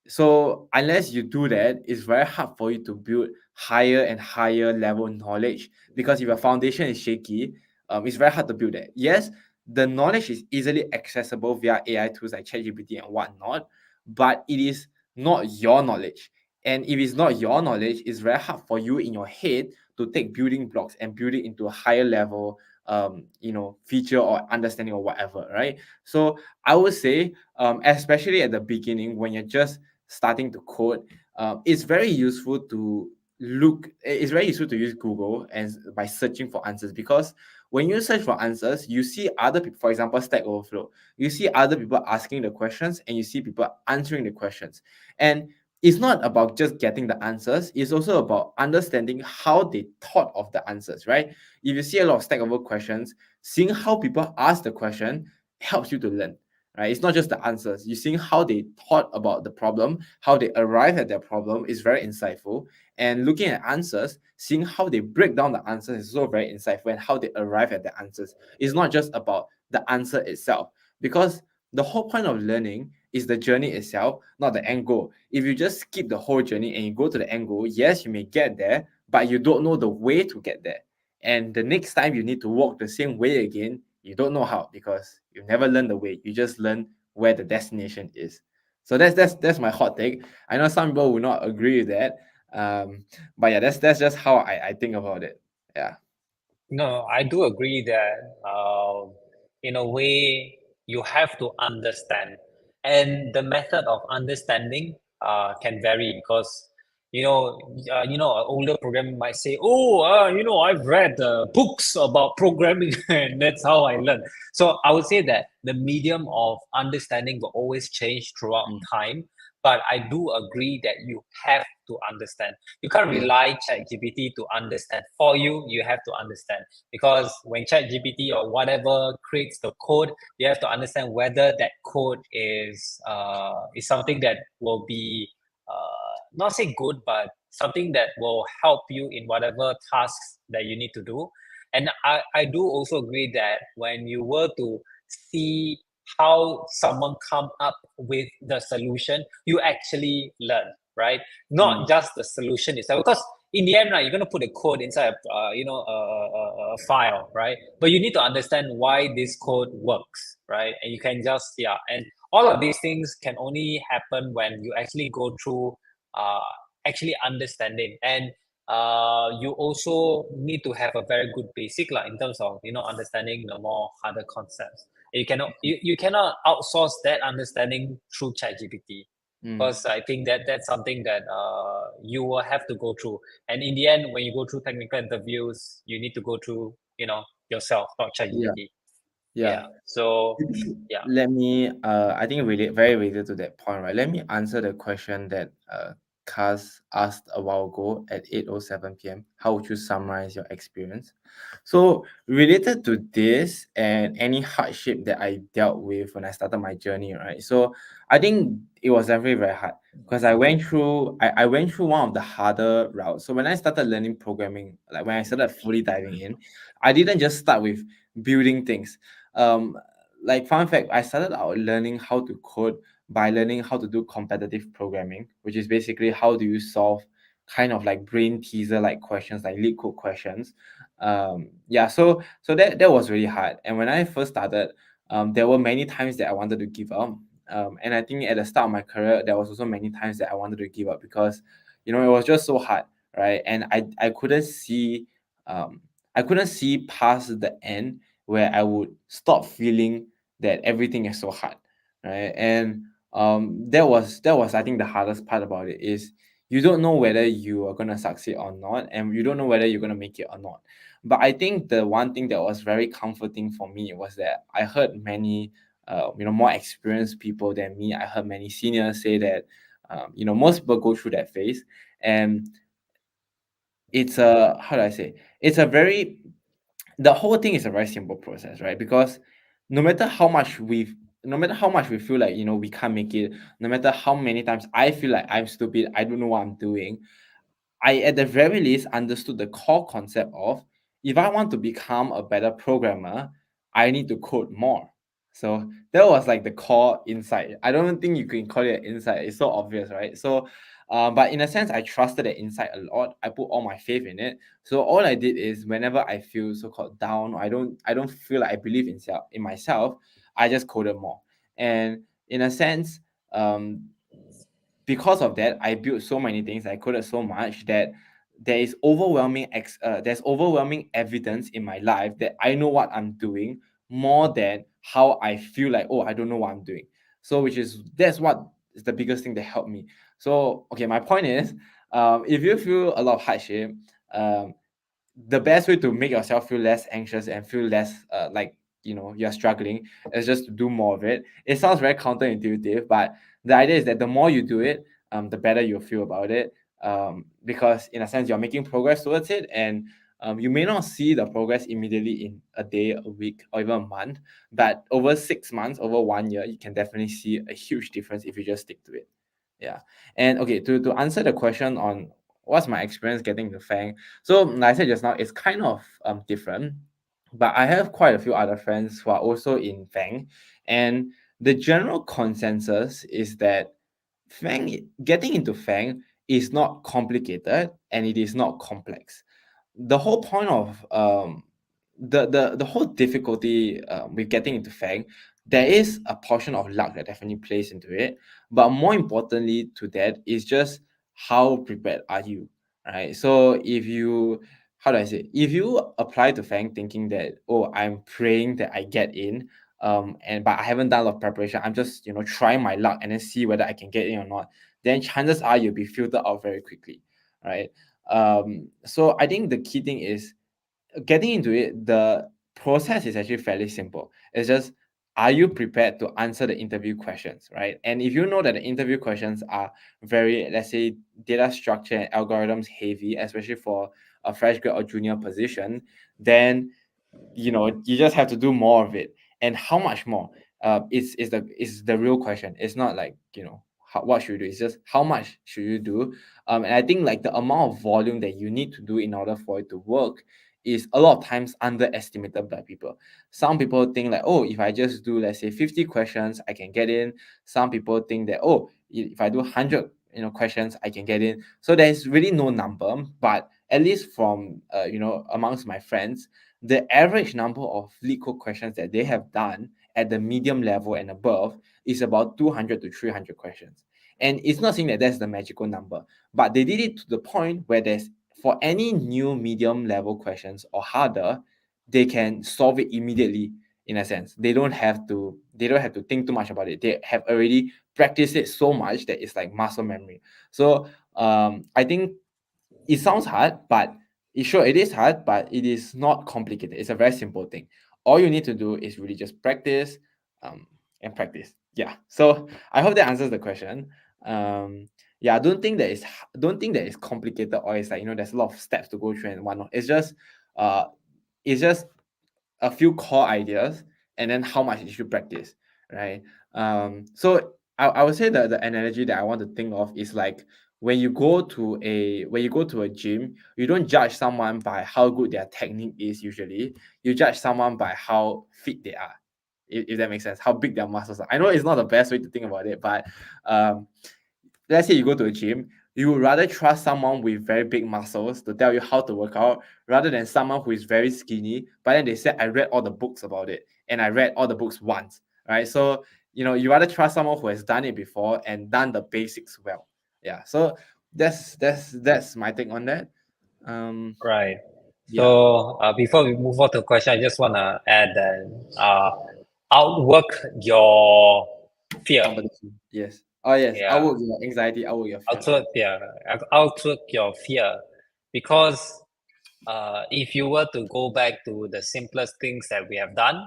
So unless you do that, it's very hard for you to build higher and higher level knowledge, because if your foundation is shaky, it's very hard to build that. Yes, the knowledge is easily accessible via AI tools like ChatGPT and whatnot, but it is not your knowledge. And if it's not your knowledge, it's very hard for you in your head to take building blocks and build it into a higher level feature or understanding or whatever, right? So I would say, especially at the beginning when you're just starting to code, it's very useful to it's very useful to use Google and by searching for answers, because when you search for answers, you see other people, for example, Stack Overflow, you see other people asking the questions and you see people answering the questions. And it's not about just getting the answers, it's also about understanding how they thought of the answers, right? If you see a lot of Stack Overflow questions, seeing how people ask the question helps you to learn, right? It's not just the answers. You're seeing how they thought about the problem, how they arrive at their problem is very insightful. And looking at answers, seeing how they break down the answers is also very insightful, and how they arrive at the answers. It's not just about the answer itself, because the whole point of learning is the journey itself, not the end goal. If you just skip the whole journey and you go to the end goal, yes, you may get there, but you don't know the way to get there. And the next time you need to walk the same way again, you don't know how, because you've never learned the way. You just learn where the destination is. So that's my hot take. I know some people will not agree with that. But yeah, that's just how I think about it. Yeah. No, I do agree that in a way you have to understand, and the method of understanding can vary because an older programmer might say, "Oh, I've read books about programming, and that's how I learn." So I would say that the medium of understanding will always change throughout Mm. time, but I do agree that you have to understand. You can't Yeah. rely ChatGPT to understand for you. You have to understand because when ChatGPT or whatever creates the code, you have to understand whether that code is something that will be not say good, but something that will help you in whatever tasks that you need to do. And I do also agree that when you were to see how someone come up with the solution, you actually learn. right? Not just the solution itself. Because in the end, right, you're going to put a code inside a file, right? But you need to understand why this code works, right? And you can just, yeah, and all of these things can only happen when you actually go through uh, actually understanding. And you also need to have a very good basic like in terms of understanding the more harder concepts. You cannot outsource that understanding through ChatGPT, Mm. because I think that that's something that you will have to go through. And in the end, when you go through technical interviews, you need to go through yourself, not Yeah. ChatGPT. Yeah. Yeah. So Maybe yeah. let me I think very related to that point, right? Let me answer the question that Kaz asked a while ago at 8:07 p.m. How would you summarize your experience? So related to this and any hardship that I dealt with when I started my journey, right? So I think it was definitely very hard because I went through one of the harder routes. So when I started learning programming, like when I started fully diving in, I didn't just start with building things. Um, like fun fact, I started out learning how to code by learning how to do competitive programming, which is basically how do you solve kind of like brain teaser like questions, like leak code questions. Yeah, so that was really hard. And when I first started, there were many times that I wanted to give up. And I think at the start of my career, there was also many times that I wanted to give up because it was just so hard, right? And I couldn't see um I couldn't see past the end where I would stop feeling that everything is so hard, right? And that was I think the hardest part about it is you don't know whether you are gonna succeed or not, and you don't know whether you're gonna make it or not. But I think the one thing that was very comforting for me was that I heard many more experienced people than me. I heard many seniors say that most people go through that phase, and it's a how do I say it's a very the whole thing is a very simple process, right? Because no matter how much we no matter how much we feel like we can't make it, no matter how many times I feel like I'm stupid, I don't know what I'm doing, I at the very least understood the core concept of if I want to become a better programmer, I need to code more. So that was like the core insight. I don't think you can call it an insight. It's so obvious, right? So, but in a sense, I trusted that insight a lot. I put all my faith in it. So all I did is whenever I feel so-called down, I don't feel like I believe in myself, I just coded more. And in a sense, um, because of that, I built so many things. I coded so much that there's overwhelming evidence in my life that I know what I'm doing more than how I feel like, oh, I don't know what I'm doing. So that's what is the biggest thing that helped me. So okay, my point is, if you feel a lot of hardship, um, the best way to make yourself feel less anxious and feel less like you're struggling is just to do more of it. It sounds very counterintuitive, but the idea is that the more you do it, the better you'll feel about it, because in a sense you're making progress towards it, and you may not see the progress immediately in a day, a week, or even a month, but over 6 months, over 1 year, you can definitely see a huge difference if you just stick to it. Yeah. And okay, to answer the question on what's my experience getting the Fang. So like I said just now, it's kind of different, but I have quite a few other friends who are also in Fang, and the general consensus is that getting into Fang is not complicated and it is not complex. The whole point of the whole difficulty with getting into Fang, there is a portion of luck that definitely plays into it, but more importantly to that is just how prepared are you, right? So if you how do I say if you apply to Fang thinking that, oh, I'm praying that I get in, and but I haven't done a lot of preparation, I'm just trying my luck and then see whether I can get in or not, then chances are you'll be filtered out very quickly, right? So I think the key thing is getting into it. The process is actually fairly simple. It's just, are you prepared to answer the interview questions, right? And if you know that the interview questions are very, let's say, data structure and algorithms heavy, especially for a fresh grad or junior position, then you just have to do more of it. And how much more is the real question. It's not like what should you do. It's just how much should you do. And I think like the amount of volume that you need to do in order for it to work is a lot of times underestimated by people. Some people think like, oh, if I just do, let's say, 50 questions I can get in. Some people think that, oh, if I do 100 questions I can get in. So there's really no number, but at least from amongst my friends, the average number of lead code questions that they have done at the medium level and above is about 200 to 300 questions. And it's not saying that that's the magical number, but they did it to the point where there's, for any new medium level questions or harder, they can solve it immediately. In a sense, they don't have to think too much about it. They have already practiced it so much that it's like muscle memory. So I think it sounds hard, but it is hard, but it is not complicated. It's a very simple thing. All you need to do is really just practice, um, and practice. Yeah. So I hope that answers the question. Yeah, don't think that it's complicated, or it's like, there's a lot of steps to go through and whatnot. Uh, it's just a few core ideas, and then how much you should practice, right? So I would say that the analogy that I want to think of is like, when you go to a gym, you don't judge someone by how good their technique is. Usually you judge someone by how fit they are, if that makes sense, how big their muscles are. I know it's not the best way to think about it, but um let's say you go to a gym, you would rather trust someone with very big muscles to tell you how to work out, rather than someone who is very skinny, but then they said, I read all the books about it and I read all the books once, right? So, you rather trust someone who has done it before and done the basics well. Yeah. So that's my take on that. Um, Right. yeah. So before we move on to the question, I just want to add that outwork your fear. Competition. Yes. Oh yes. Yeah, Outwork your anxiety, outwork your fear. outwork, yeah, outwork your fear, because if you were to go back to the simplest things that we have done,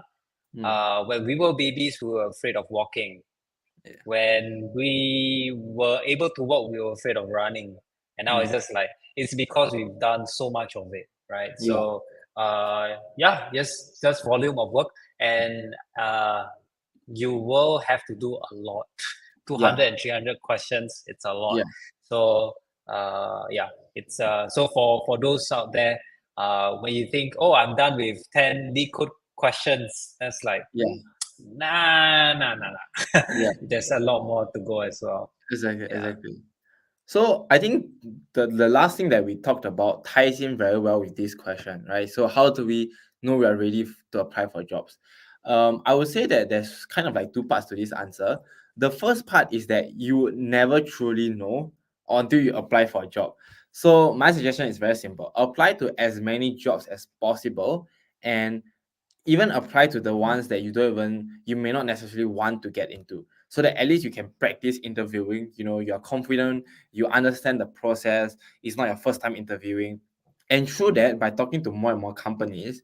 Mm, when we were babies, we were afraid of walking. yeah. When we were able to walk, we were afraid of running. And now it's Mm, just like, it's because we've done so much of it, right? yeah. So yeah, just volume of work, and you will have to do a lot. Two Yeah. hundred and 300 questions, it's a lot. Yeah. So yeah, it's so for those out there, when you think, oh, I'm done with 10 lead code questions, that's like, Yeah. nah. Yeah. There's a lot more to go as well. Exactly. Yeah. Exactly. So I think the last thing that we talked about ties in very well with this question, right? So how do we know we are ready to apply for jobs? I would say that there's kind of like two parts to this answer. The first part is that you would never truly know until you apply for a job. So my suggestion is very simple: apply to as many jobs as possible, and even apply to the ones that you may not necessarily want to get into, so that at least you can practice interviewing. You're confident, you understand the process, it's not your first time interviewing. And through that, by talking to more and more companies,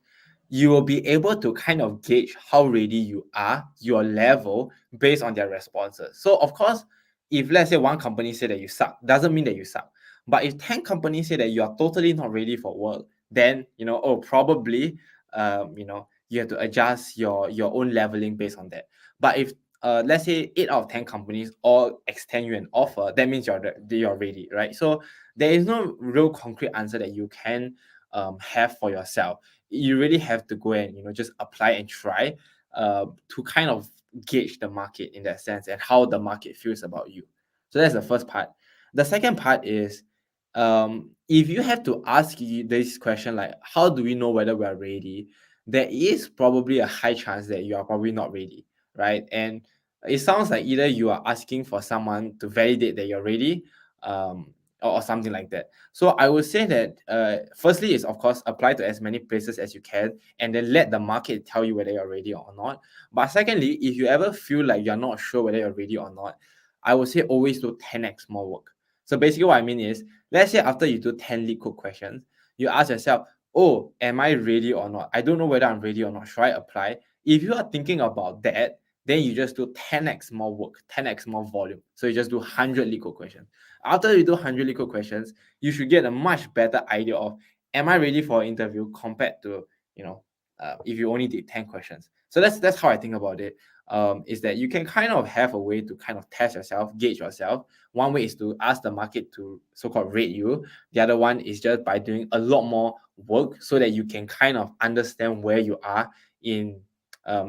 you will be able to kind of gauge how ready you are, your level, based on their responses. So of course, if let's say one company say that you suck, doesn't mean that you suck. But if 10 companies say that you are totally not ready for work, then probably you have to adjust your own leveling based on that. But if let's say 8 out of 10 companies all extend you an offer, that means you're ready, right? So there is no real concrete answer that you can have for yourself. You really have to go and just apply and try to kind of gauge the market in that sense, and how the market feels about you. So that's the first part. The second part is, if you have to ask you this question, like how do we know whether we are ready, there is probably a high chance that you are probably not ready, right? And it sounds like either you are asking for someone to validate that you're ready, um, or something like that. So I would say that firstly is, of course, apply to as many places as you can, and then let the market tell you whether you're ready or not. But secondly, if you ever feel like you're not sure whether you're ready or not, I would say always do 10x more work. So basically what I mean is, let's say after you do 10 lead code questions, you ask yourself, oh, am I ready or not? I don't know whether I'm ready or not. Should I apply? If you are thinking about that, then you just do 10x more work, 10x more volume. So you just do 100 legal questions. After you do 100 legal questions, you should get a much better idea of, am I ready for an interview, compared to, if you only did 10 questions. So that's how I think about it. Is that you can kind of have a way to kind of test yourself, gauge yourself. One way is to ask the market to so-called rate you. The other one is just by doing a lot more work, so that you can kind of understand where you are in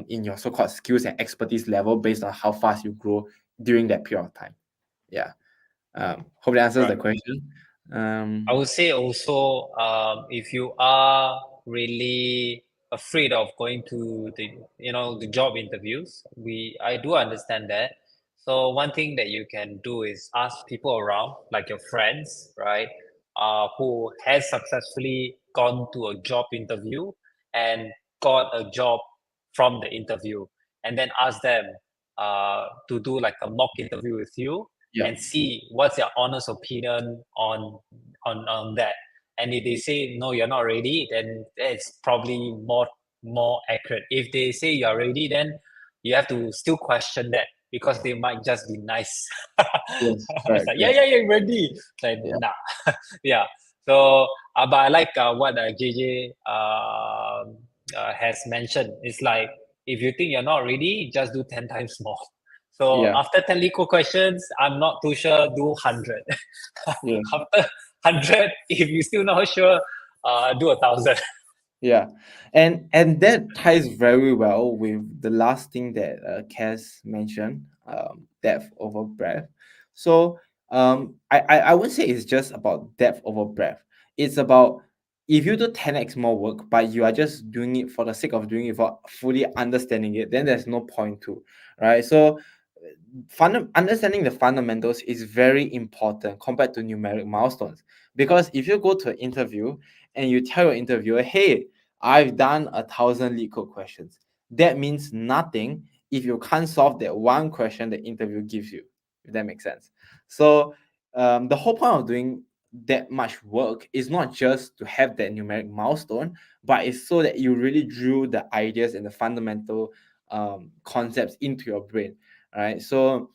your so-called skills and expertise level, based on how fast you grow during that period of time. Yeah. Hope that answers the Right. question. I um would say also, if you are really afraid of going to the job interviews, I do understand that. So one thing that you can do is ask people around, like your friends, right, who has successfully gone to a job interview and got a job from the interview, and then ask them to do like a mock interview with you yeah. and see what's their honest opinion on that. And if they say no, you're not ready, then it's probably more accurate. If they say you're ready, then you have to still question that because they might just be nice. Yes, It's correct, like, yeah, correct. yeah, yeah, ready. It's like, Yeah, nah. Yeah. So, but I like what JJ has mentioned. It's like, if you think you're not ready, just do 10 times more. So yeah, after 10 legal questions, I'm not too sure, do 100. yes. After 100, if you're still not sure, do 1,000. Yeah, and that ties very well with the last thing that Cass mentioned, depth over breadth. So I would say it's just about depth over breadth. It's about if you do 10x more work, but you are just doing it for the sake of doing it without fully understanding it, then there's no point to, right? So understanding the fundamentals is very important compared to numeric milestones, because if you go to an interview and you tell your interviewer, hey, I've done 1,000 lead code questions, that means nothing if you can't solve that one question the interview gives you, if that makes sense. So the whole point of doing that much work is not just to have that numeric milestone, but it's so that you really drill the ideas and the fundamental concepts into your brain, right? So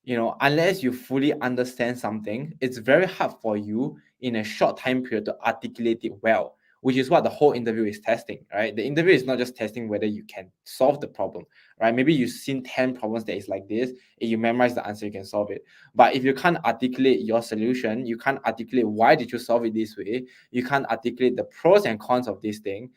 unless you fully understand something, it's very hard for you in a short time period to articulate it well, which is what the whole interview is testing, right? The interview is not just testing whether you can solve the problem, right? Maybe you've seen 10 problems that is like this, and you memorize the answer, you can solve it. But if you can't articulate your solution, you can't articulate why did you solve it this way, you can't articulate the pros and cons of this thing,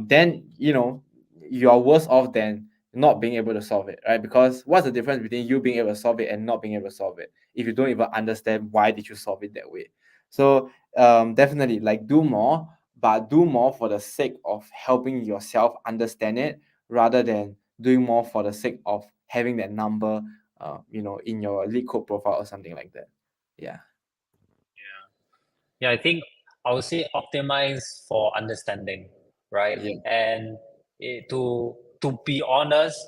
then you are worse off than not being able to solve it, right? Because what's the difference between you being able to solve it and not being able to solve it if you don't even understand why did you solve it that way? So definitely, like, do more, but do more for the sake of helping yourself understand it rather than doing more for the sake of having that number, in your lead code profile or something like that. Yeah. Yeah, I think I would say optimize for understanding, right? Yeah. And to be honest,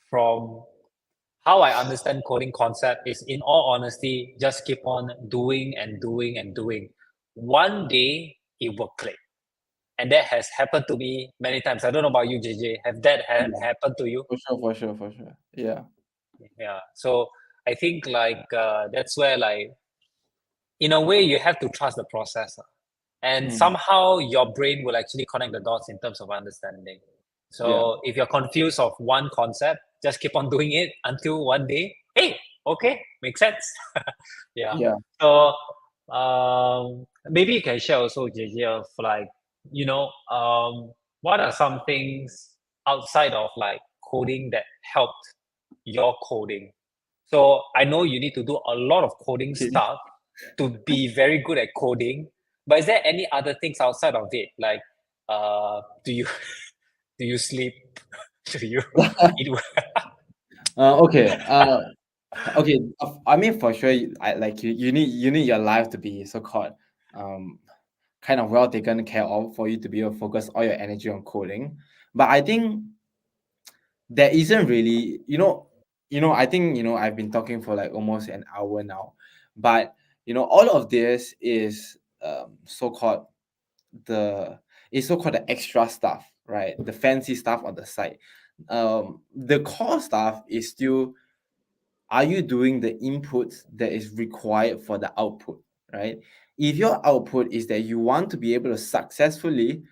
from how I understand coding concept is, in all honesty, just keep on doing and doing and doing. One day it will click, and that has happened to me many times. I don't know about you, JJ. Have that Yeah. happened to you? For sure, for sure, for sure. Yeah. Yeah. So I think like that's where, like, in a way, you have to trust the process, and Mm. somehow your brain will actually connect the dots in terms of understanding. Yeah. So if you're confused of one concept, just keep on doing it until one day, hey, okay, makes sense. Yeah. Yeah. So maybe you can share also, JJ, of like, what are some things outside of like coding that helped your coding? So I know you need to do a lot of coding Okay. stuff to be very good at coding, but is there any other things outside of it? Like, do you do you sleep? Do you eat? Okay. Okay. I mean, for sure, I like you need your life to be so called um kind of well taken care of for you to be able to focus all your energy on coding. But I think there isn't really, I think, I've been talking for like almost an hour now, but all of this is so-called the so-called the extra stuff, right? The fancy stuff on the side. The core stuff is still, are you doing the inputs that is required for the output, right? If your output is that you want to be able to successfully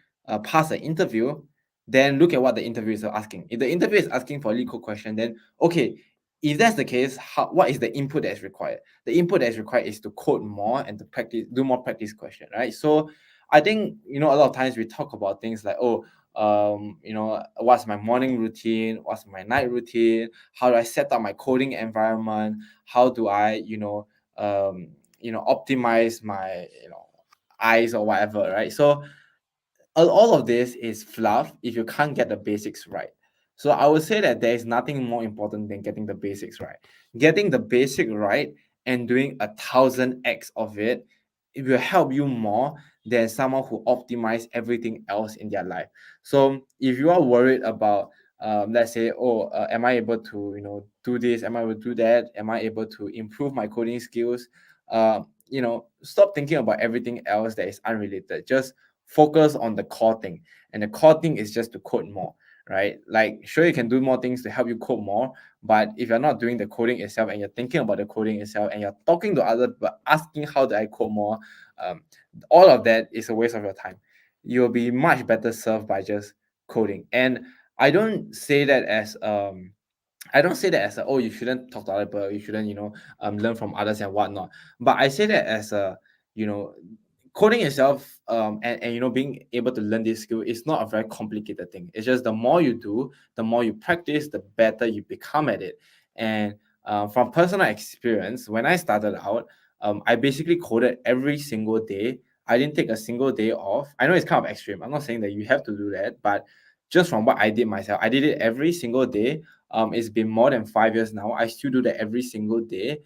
pass an interview, then look at what the interviewers are asking. If the interviewer is asking for a legal question, then okay, if that's the case, what is the input that is required? The input that is required is to code more and to practice, do more practice question, right? So I think, a lot of times we talk about things like, oh, what's my morning routine, what's my night routine, how do I set up my coding environment, how do I optimize my eyes or whatever, right? So all of this is fluff if you can't get the basics right. So I would say that there is nothing more important than getting the basics right. Getting the basic right and doing 1,000x of it, it will help you more than someone who optimize everything else in their life. So if you are worried about let's say, oh, am I able to do this, am I able to do that, am I able to improve my coding skills, stop thinking about everything else that is unrelated. Just focus on the core thing, and the core thing is just to code more, right? Like, sure, you can do more things to help you code more, but if you're not doing the coding itself and you're thinking about the coding itself and you're talking to others but asking how do I code more, um, all of that is a waste of your time. You'll be much better served by just coding. And I don't say that as oh, you shouldn't talk to other people, you shouldn't learn from others and whatnot. But I say that as a you know coding itself, and being able to learn this skill is not a very complicated thing. It's just the more you do, the more you practice, the better you become at it. And from personal experience, when I started out, I basically coded every single day. I didn't take a single day off. I know it's kind of extreme, I'm not saying that you have to do that, but just from what I did myself, I did it every single day. It's been more than 5 years now. I still do that every single day.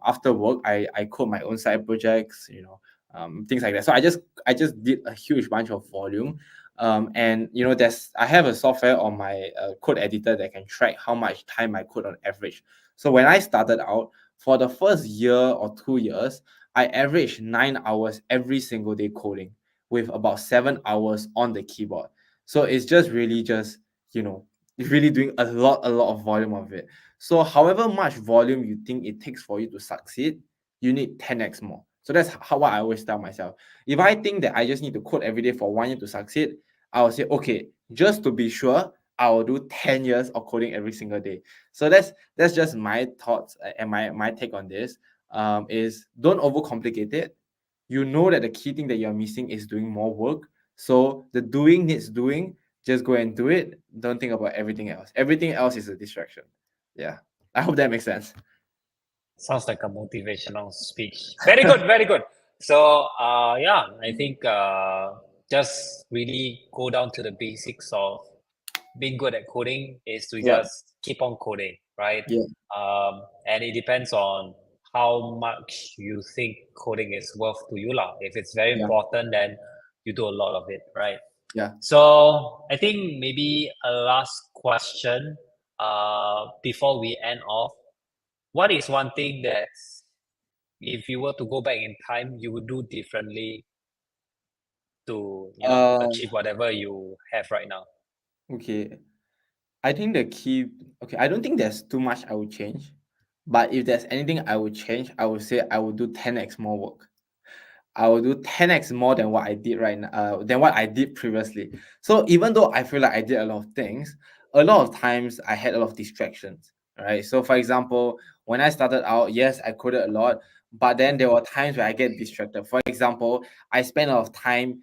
After work, I code my own side projects, things like that. So I just did a huge bunch of volume, and there's I have a software on my code editor that can track how much time I code on average. So when I started out, for the first year or 2 years, I averaged 9 hours every single day coding, with about 7 hours on the keyboard. So it's just really just you know really doing a lot of volume of it. So however much volume you think it takes for you to succeed, you need 10x more. So that's how what I always tell myself. If I think that I just need to code every day for 1 year to succeed, I will say, okay, just to be sure, I will do 10 years of coding every single day. So that's just my thoughts, and my take on this. Is don't overcomplicate it. You know that the key thing that you're missing is doing more work. So the doing needs doing. Just go and do it. Don't think about everything else. Everything else is a distraction. Yeah. I hope that makes sense. Sounds like a motivational speech. Very good, very good. So, yeah, I think just really go down to the basics of being good at coding is to Yeah. just keep on coding, right? Yeah. And it depends on how much you think coding is worth to you, lah. If it's very Yeah. important, then you do a lot of it, right? Yeah. So I think maybe a last question before we end off. What is one thing that if you were to go back in time, you would do differently to, Um. achieve whatever you have right now? Okay. I think the key. Okay. I don't think there's too much I would change, but if there's anything I would change, I would say I would do 10x more work. I will do 10x more than what I did right now, than what I did previously. So even though I feel like I did a lot of things, a lot of times I had a lot of distractions. Right. So for example, when I started out, yes, I coded a lot, but then there were times where I get distracted. For example, I spent a lot of time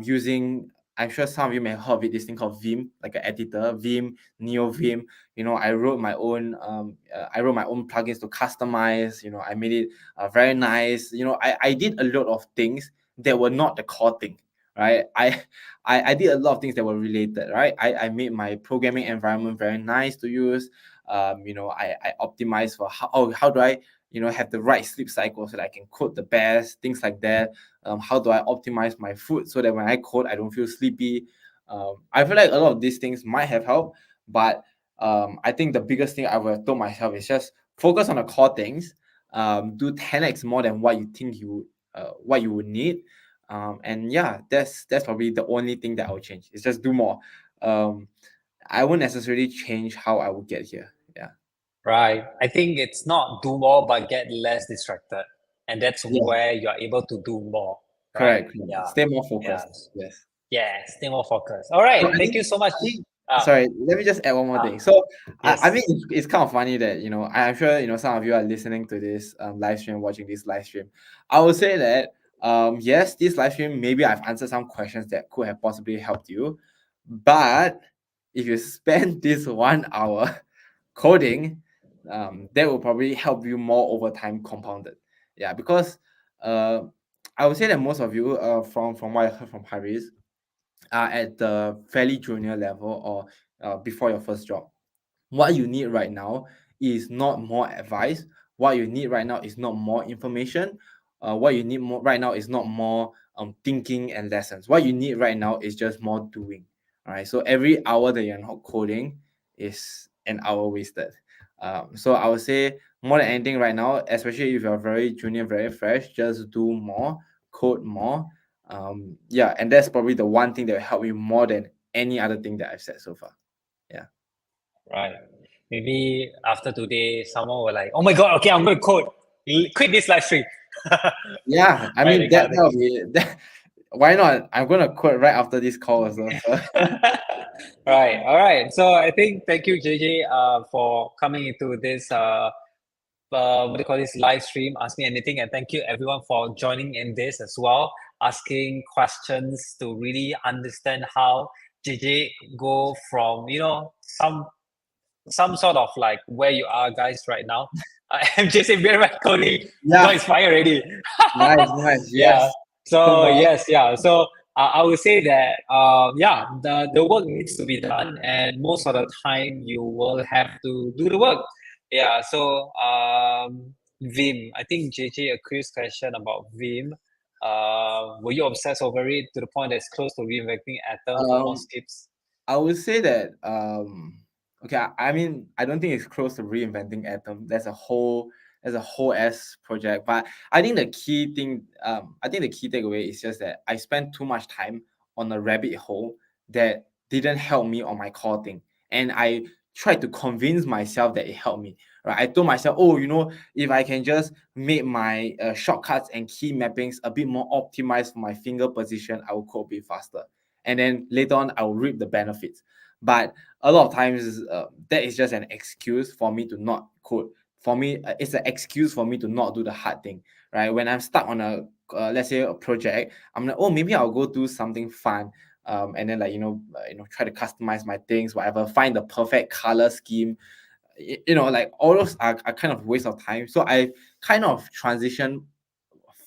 using. I'm sure some of you may have heard of it, this thing called Vim, like an editor, Vim, Neo Vim. I wrote my own plugins to customize. I made it very nice. I did a lot of things that were not the core thing, right? I did a lot of things that were related, right? I made my programming environment very nice to use. I optimized for how do I have the right sleep cycle so that I can code the best, things like that. How do I optimize my food so that when I code I don't feel sleepy? I feel like a lot of these things might have helped, but I think the biggest thing I would have told myself is just focus on the core things, do 10x more than what you would need, and yeah, that's probably the only thing that I would change. Is just do more. um, I won't necessarily change how I would get here. Yeah. Right. I think it's not do more, but get less distracted. And that's Yeah. where you're able to do more, right? Correct. Yeah. Stay more Yeah. focused. Yes. Yeah. Stay more focused. All So right. I Thank think you so much. I think Ah, sorry, let me just add one more ah, thing. So I mean yes. it's kind of funny that I'm sure some of you are listening to this live stream, watching this live stream. I would say that yes, this live stream maybe I've answered some questions that could have possibly helped you, but if you spend this 1 hour coding, that will probably help you more over time compounded. Yeah, because uh, I would say that most of you, from what I heard from Haris, are at the fairly junior level, or before your first job. What you need right now is not more advice. What you need right now is not more information. What you need more right now is not more thinking and lessons. What you need right now is just more doing. All right. So every hour that you're not coding is an hour wasted. So I would say more than anything right now, especially if you're very junior, very fresh, just do more, code more. Yeah, and that's probably the one thing that will help you more than any other thing that I've said so far. Yeah. Right. Maybe after today, someone will like, oh my God, okay, I'm going to code. Quit this live stream. Yeah, I Right, mean that kind of that'll thing. be that. Why not? I'm gonna quit right after this call as well. So Right. All right. So I think thank you, JJ, for coming into this what do you call this live stream, Ask Me Anything, and thank you everyone for joining in this as well, asking questions to really understand how JJ go from some sort of like where you are guys right now. I'm just saying very right coding got yeah, inspired already. nice, nice. Yeah. Yes. So Kumbaya. yes, yeah. So I would say that yeah, the work needs to be done, and most of the time you will have to do the work. Yeah. So Vim, I think JJ a quiz question about Vim. Were you obsessed over it to the point that it's close to reinventing Atom? No more Um, skips. I would say that okay, I mean I don't think it's close to reinventing Atom. There's a whole S project. But I think the key thing I think the key takeaway is just that I spent too much time on a rabbit hole that didn't help me on my core thing. And I tried to convince myself that it helped me. Right. I told myself, oh, if I can just make my shortcuts and key mappings a bit more optimized for my finger position, I will code a bit faster, and then later on I will reap the benefits. But a lot of times that is just an excuse for me to not code. For me, it's an excuse for me to not do the hard thing, right? When I'm stuck on a let's say a project, I'm like, oh, maybe I'll go do something fun. And then, like, try to customize my things, whatever, find the perfect color scheme. Like, all those are kind of waste of time. So I kind of transition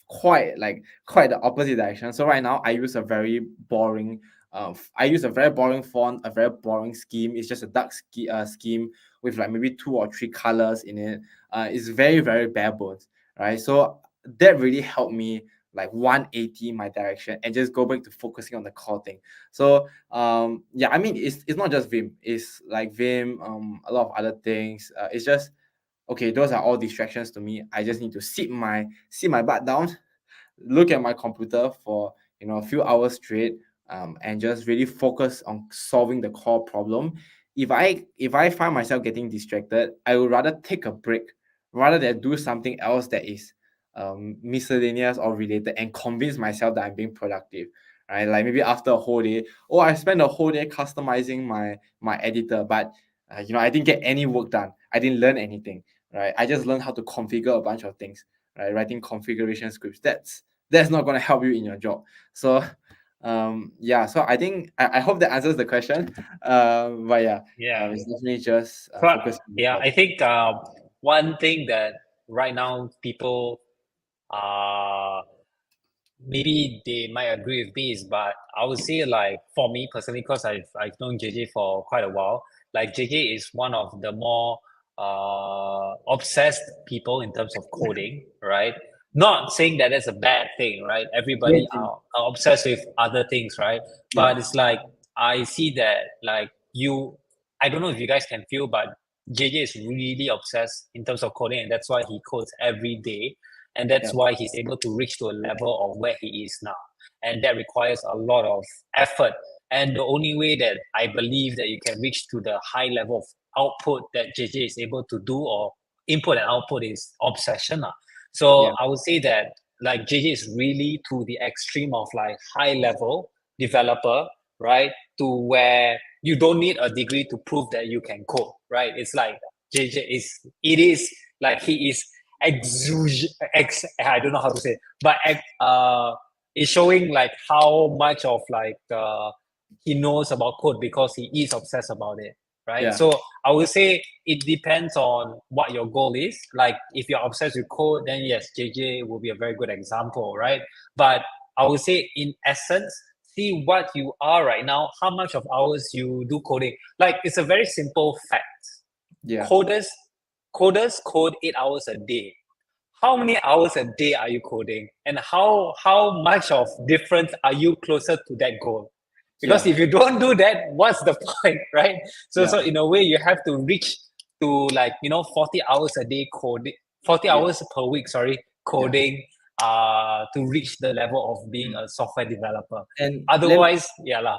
quite the opposite direction. So right now I use a very boring font, a very boring scheme. It's just a dark scheme with like maybe two or three colors in it. It's very, very bare bones, right? So that really helped me like 180 my direction and just go back to focusing on the core thing. So yeah, I mean it's not just Vim, it's like Vim, a lot of other things. It's just okay, those are all distractions to me. I just need to sit my butt down, look at my computer for a few hours straight, and just really focus on solving the core problem. If I find myself getting distracted, I would rather take a break rather than do something else that is miscellaneous or related and convince myself that I'm being productive. Right, like maybe after a whole day, oh, I spent a whole day customizing my editor, but I didn't get any work done. I didn't learn anything. Right, I just learned how to configure a bunch of things. Right, writing configuration scripts. That's not going to help you in your job. So yeah, so I think I hope that answers the question. But yeah, Yeah. it's definitely just So focusing on the yeah, core I thing. think one thing that right now people uh maybe they might agree with me is, but I would say like for me personally, because I've known JJ for quite a while, like JJ is one of the more obsessed people in terms of coding, right? Not saying that that's a bad thing, right? Everybody Great thing. are obsessed with other things, right? Yeah. But it's like I see that like I don't know if you guys can feel, but JJ is really obsessed in terms of coding, and that's why he codes every day, and Yeah. that's why he's able to reach to a level of where he is now, and that requires a lot of effort. And the only way that I believe that you can reach to the high level of output that JJ is able to do, or input and output, is obsession. So Yeah. I would say that like JJ is really to the extreme of like high level developer, right? To where you don't need a degree to prove that you can code, right? It's like JJ it is like he is I don't know how to say, but it's showing like how much of like he knows about code because he is obsessed about it. right? Yeah. So I would say it depends on what your goal is. Like if you're obsessed with code, then yes, JJ will be a very good example, right? But I would say in essence, see what you are right now, how much of hours you do coding. Like it's a very simple fact. Yeah. Coders coders code 8 hours a day. How many hours a day are you coding, and how much of difference are you closer to that goal? Because Yeah. if you don't do that, what's the point, right? So Yeah. in a way you have to reach to, like, 40 hours a day coding, 40 Yeah. hours per week, sorry, Yeah. coding, to reach the level of being Mm. a software developer. And let me, Otherwise, yeah lah.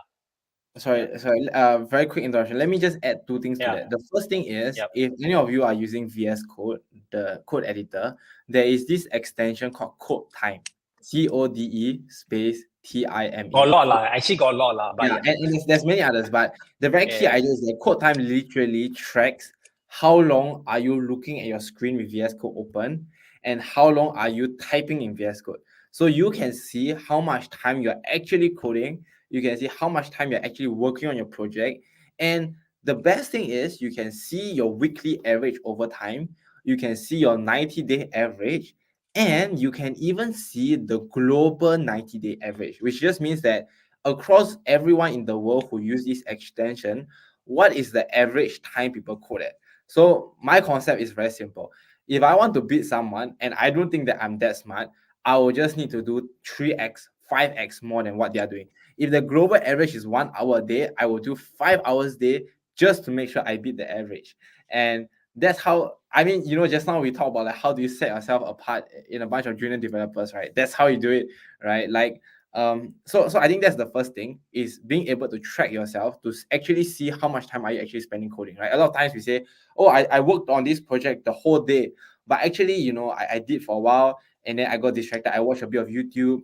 Yeah, sorry, very quick interruption. Let me just add two things to yeah, that. The first thing is, yep. if any of you are using VS Code, the code editor, there is this extension called Code Time. CODE space Got a TIME. lot lah, actually got a lot lah, but Yeah, yeah, and there's many others, but the very key yeah, idea is that code time literally tracks how long are you looking at your screen with VS Code open and how long are you typing in VS Code. So you can see how much time you're actually coding, you can see how much time you're actually working on your project, and the best thing is you can see your weekly average over time, you can see your 90-day average, and you can even see the global 90-day average, which just means that across everyone in the world who use this extension, what is the average time people code at? So my concept is very simple. If I want to beat someone and I don't think that I'm that smart, I will just need to do 3x, 5x more than what they are doing. If the global average is 1 hour a day, I will do 5 hours a day just to make sure I beat the average. And that's how, I mean, just now we talked about like how do you set yourself apart in a bunch of junior developers, right? That's how you do it, right? Like so I think that's the first thing, is being able to track yourself to actually see how much time are you actually spending coding, right? A lot of times we say, oh, I worked on this project the whole day, but actually, I did for a while and then I got distracted. I watched a bit of YouTube,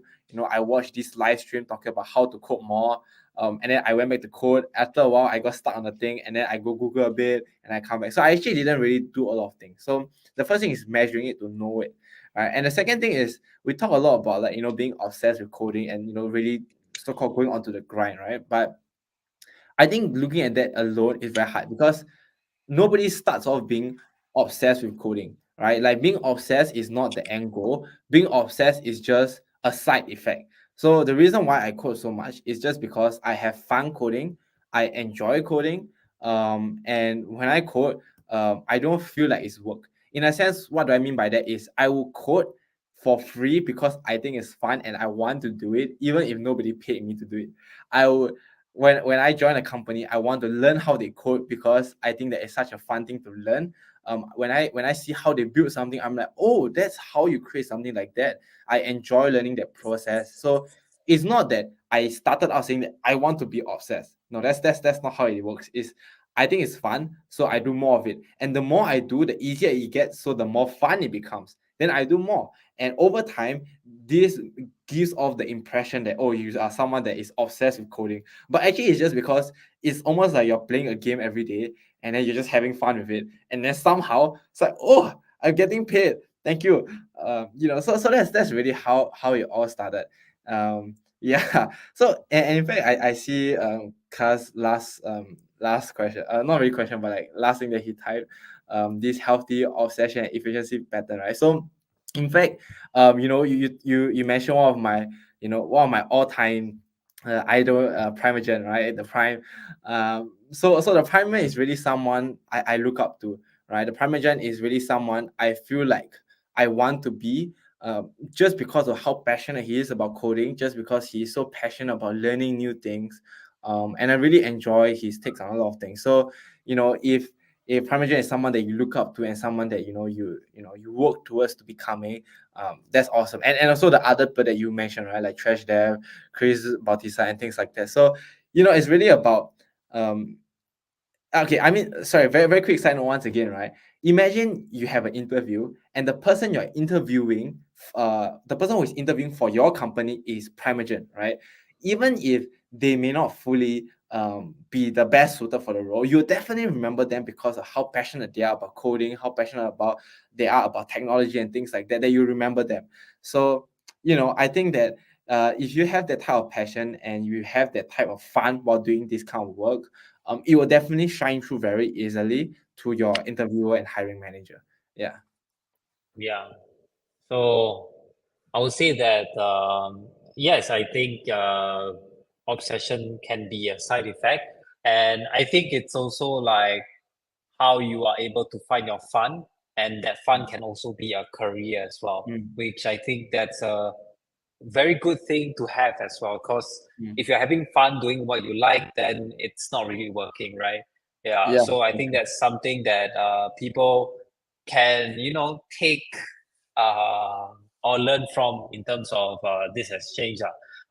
I watched this live stream talking about how to code more, and then I went back to code. After a while I got stuck on the thing and then I go Google a bit and I come back. So I actually didn't really do a lot of things. So the first thing is measuring it to know it, right? And the second thing is, we talk a lot about, like, being obsessed with coding and really so-called going onto the grind, right? But I think looking at that alone is very hard, because nobody starts off being obsessed with coding, right? Like, being obsessed is not the end goal. Being obsessed is just a side effect. So the reason why I code so much is just because I have fun coding, I enjoy coding, and when I code, I don't feel like it's work. In a sense, what do I mean by that is I will code for free because I think it's fun and I want to do it, even if nobody paid me to do it. I would when I join a company, I want to learn how they code because I think that it's such a fun thing to learn. When I see how they build something, I'm like, oh, that's how you create something like that. I enjoy learning that process. So it's not that I started out saying that I want to be obsessed. No, that's not how it works. Is I think it's fun, so I do more of it. And the more I do, the easier it gets, so the more fun it becomes. Then I do more. And over time, this gives off the impression that, oh, you are someone that is obsessed with coding. But actually, it's just because it's almost like you're playing a game every day and then you're just having fun with it. And then somehow it's like, oh, I'm getting paid. Thank you. So that's really how it all started. Yeah. So, and in fact, I see Kaz last question. Not really question, but like last thing that he typed. This healthy obsession and efficiency pattern, right? So, in fact, you mentioned one of my all-time idol, Primogen, right? The Prime. So the Primogen is really someone I look up to, right? The Primogen is really someone I feel like I want to be, just because of how passionate he is about coding, just because he is so passionate about learning new things, and I really enjoy his takes on a lot of things. So, if Parmesan is someone that you look up to and someone that you work towards to becoming, that's awesome. And also the other people that you mentioned, right, like Trash Dev, Chris Bautista, and things like that. So, it's really about, okay, I mean, sorry, very, very quick side note once again, right? Imagine you have an interview and the person you're interviewing, the person who is interviewing for your company is Primogen, right? Even if they may not fully be the best suited for the role, you definitely remember them because of how passionate they are about coding, how passionate they are about technology and things like that, that you remember them. So, I think that if you have that type of passion and you have that type of fun while doing this kind of work, it will definitely shine through very easily to your interviewer and hiring manager. Yeah. Yeah. So I would say that yes, I think obsession can be a side effect, and I think it's also like how you are able to find your fun, and that fun can also be a career as well, Mm, which I think that's a very good thing to have as well. Because mm. if you're having fun doing what you like, then it's not really working, right? Yeah. Yeah. So I think that's something that people can, take uh, or learn from in terms of this has changed.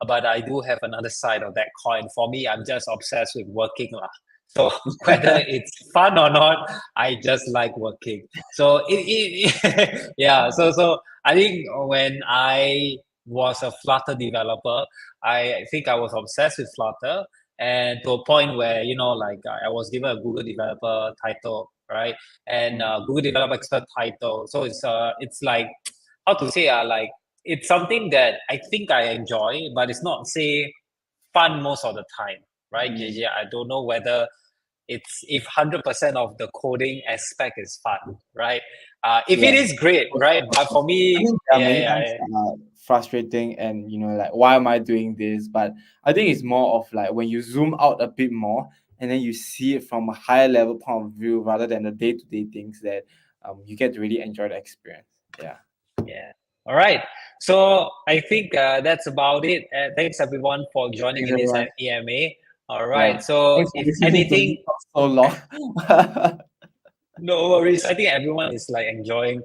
But I do have another side of that coin. For me, I'm just obsessed with working. So whether it's fun or not, I just like working. So yeah. So I think when I was a Flutter developer, I think I was obsessed with Flutter, and to a point where like I was given a Google developer title, right? And Mm, Google developer expert title. So it's like how to say like it's something that I think I enjoy, but it's not say fun most of the time, right, mm. JJ? I don't know whether it's if 100% of the coding aspect is fun, right? If Yeah. it is great, For right? sure, for But sure. for I me, mean, there are yeah, many yeah, times yeah, that are frustrating, and like, why am I doing this? But I think it's more of like when you zoom out a bit more, and then you see it from a higher level point of view rather than the day to day things, that you get to really enjoy the experience. Yeah. yeah. All right. So I think that's about it. Thanks everyone for joining Thanks, in this everyone. EMA. All Yeah. right. So Thanks for if listening to me anything, talk so long. no worries. I think everyone is like enjoying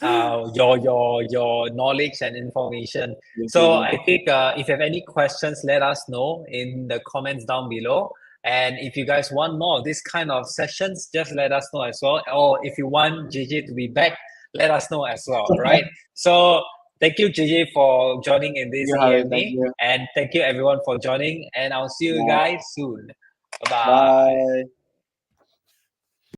your knowledge and information. Yes, yes, So yes. I think if you have any questions, let us know in the comments down below. And if you guys want more of this kind of sessions, just let us know as well. Or if you want JJ to be back, let us know as well. All right. So thank you, JJ, for joining in Thank this you, Harry. Thank EMA. you. And thank you everyone for joining. And I'll see you Yeah. guys soon. Bye bye. Bye.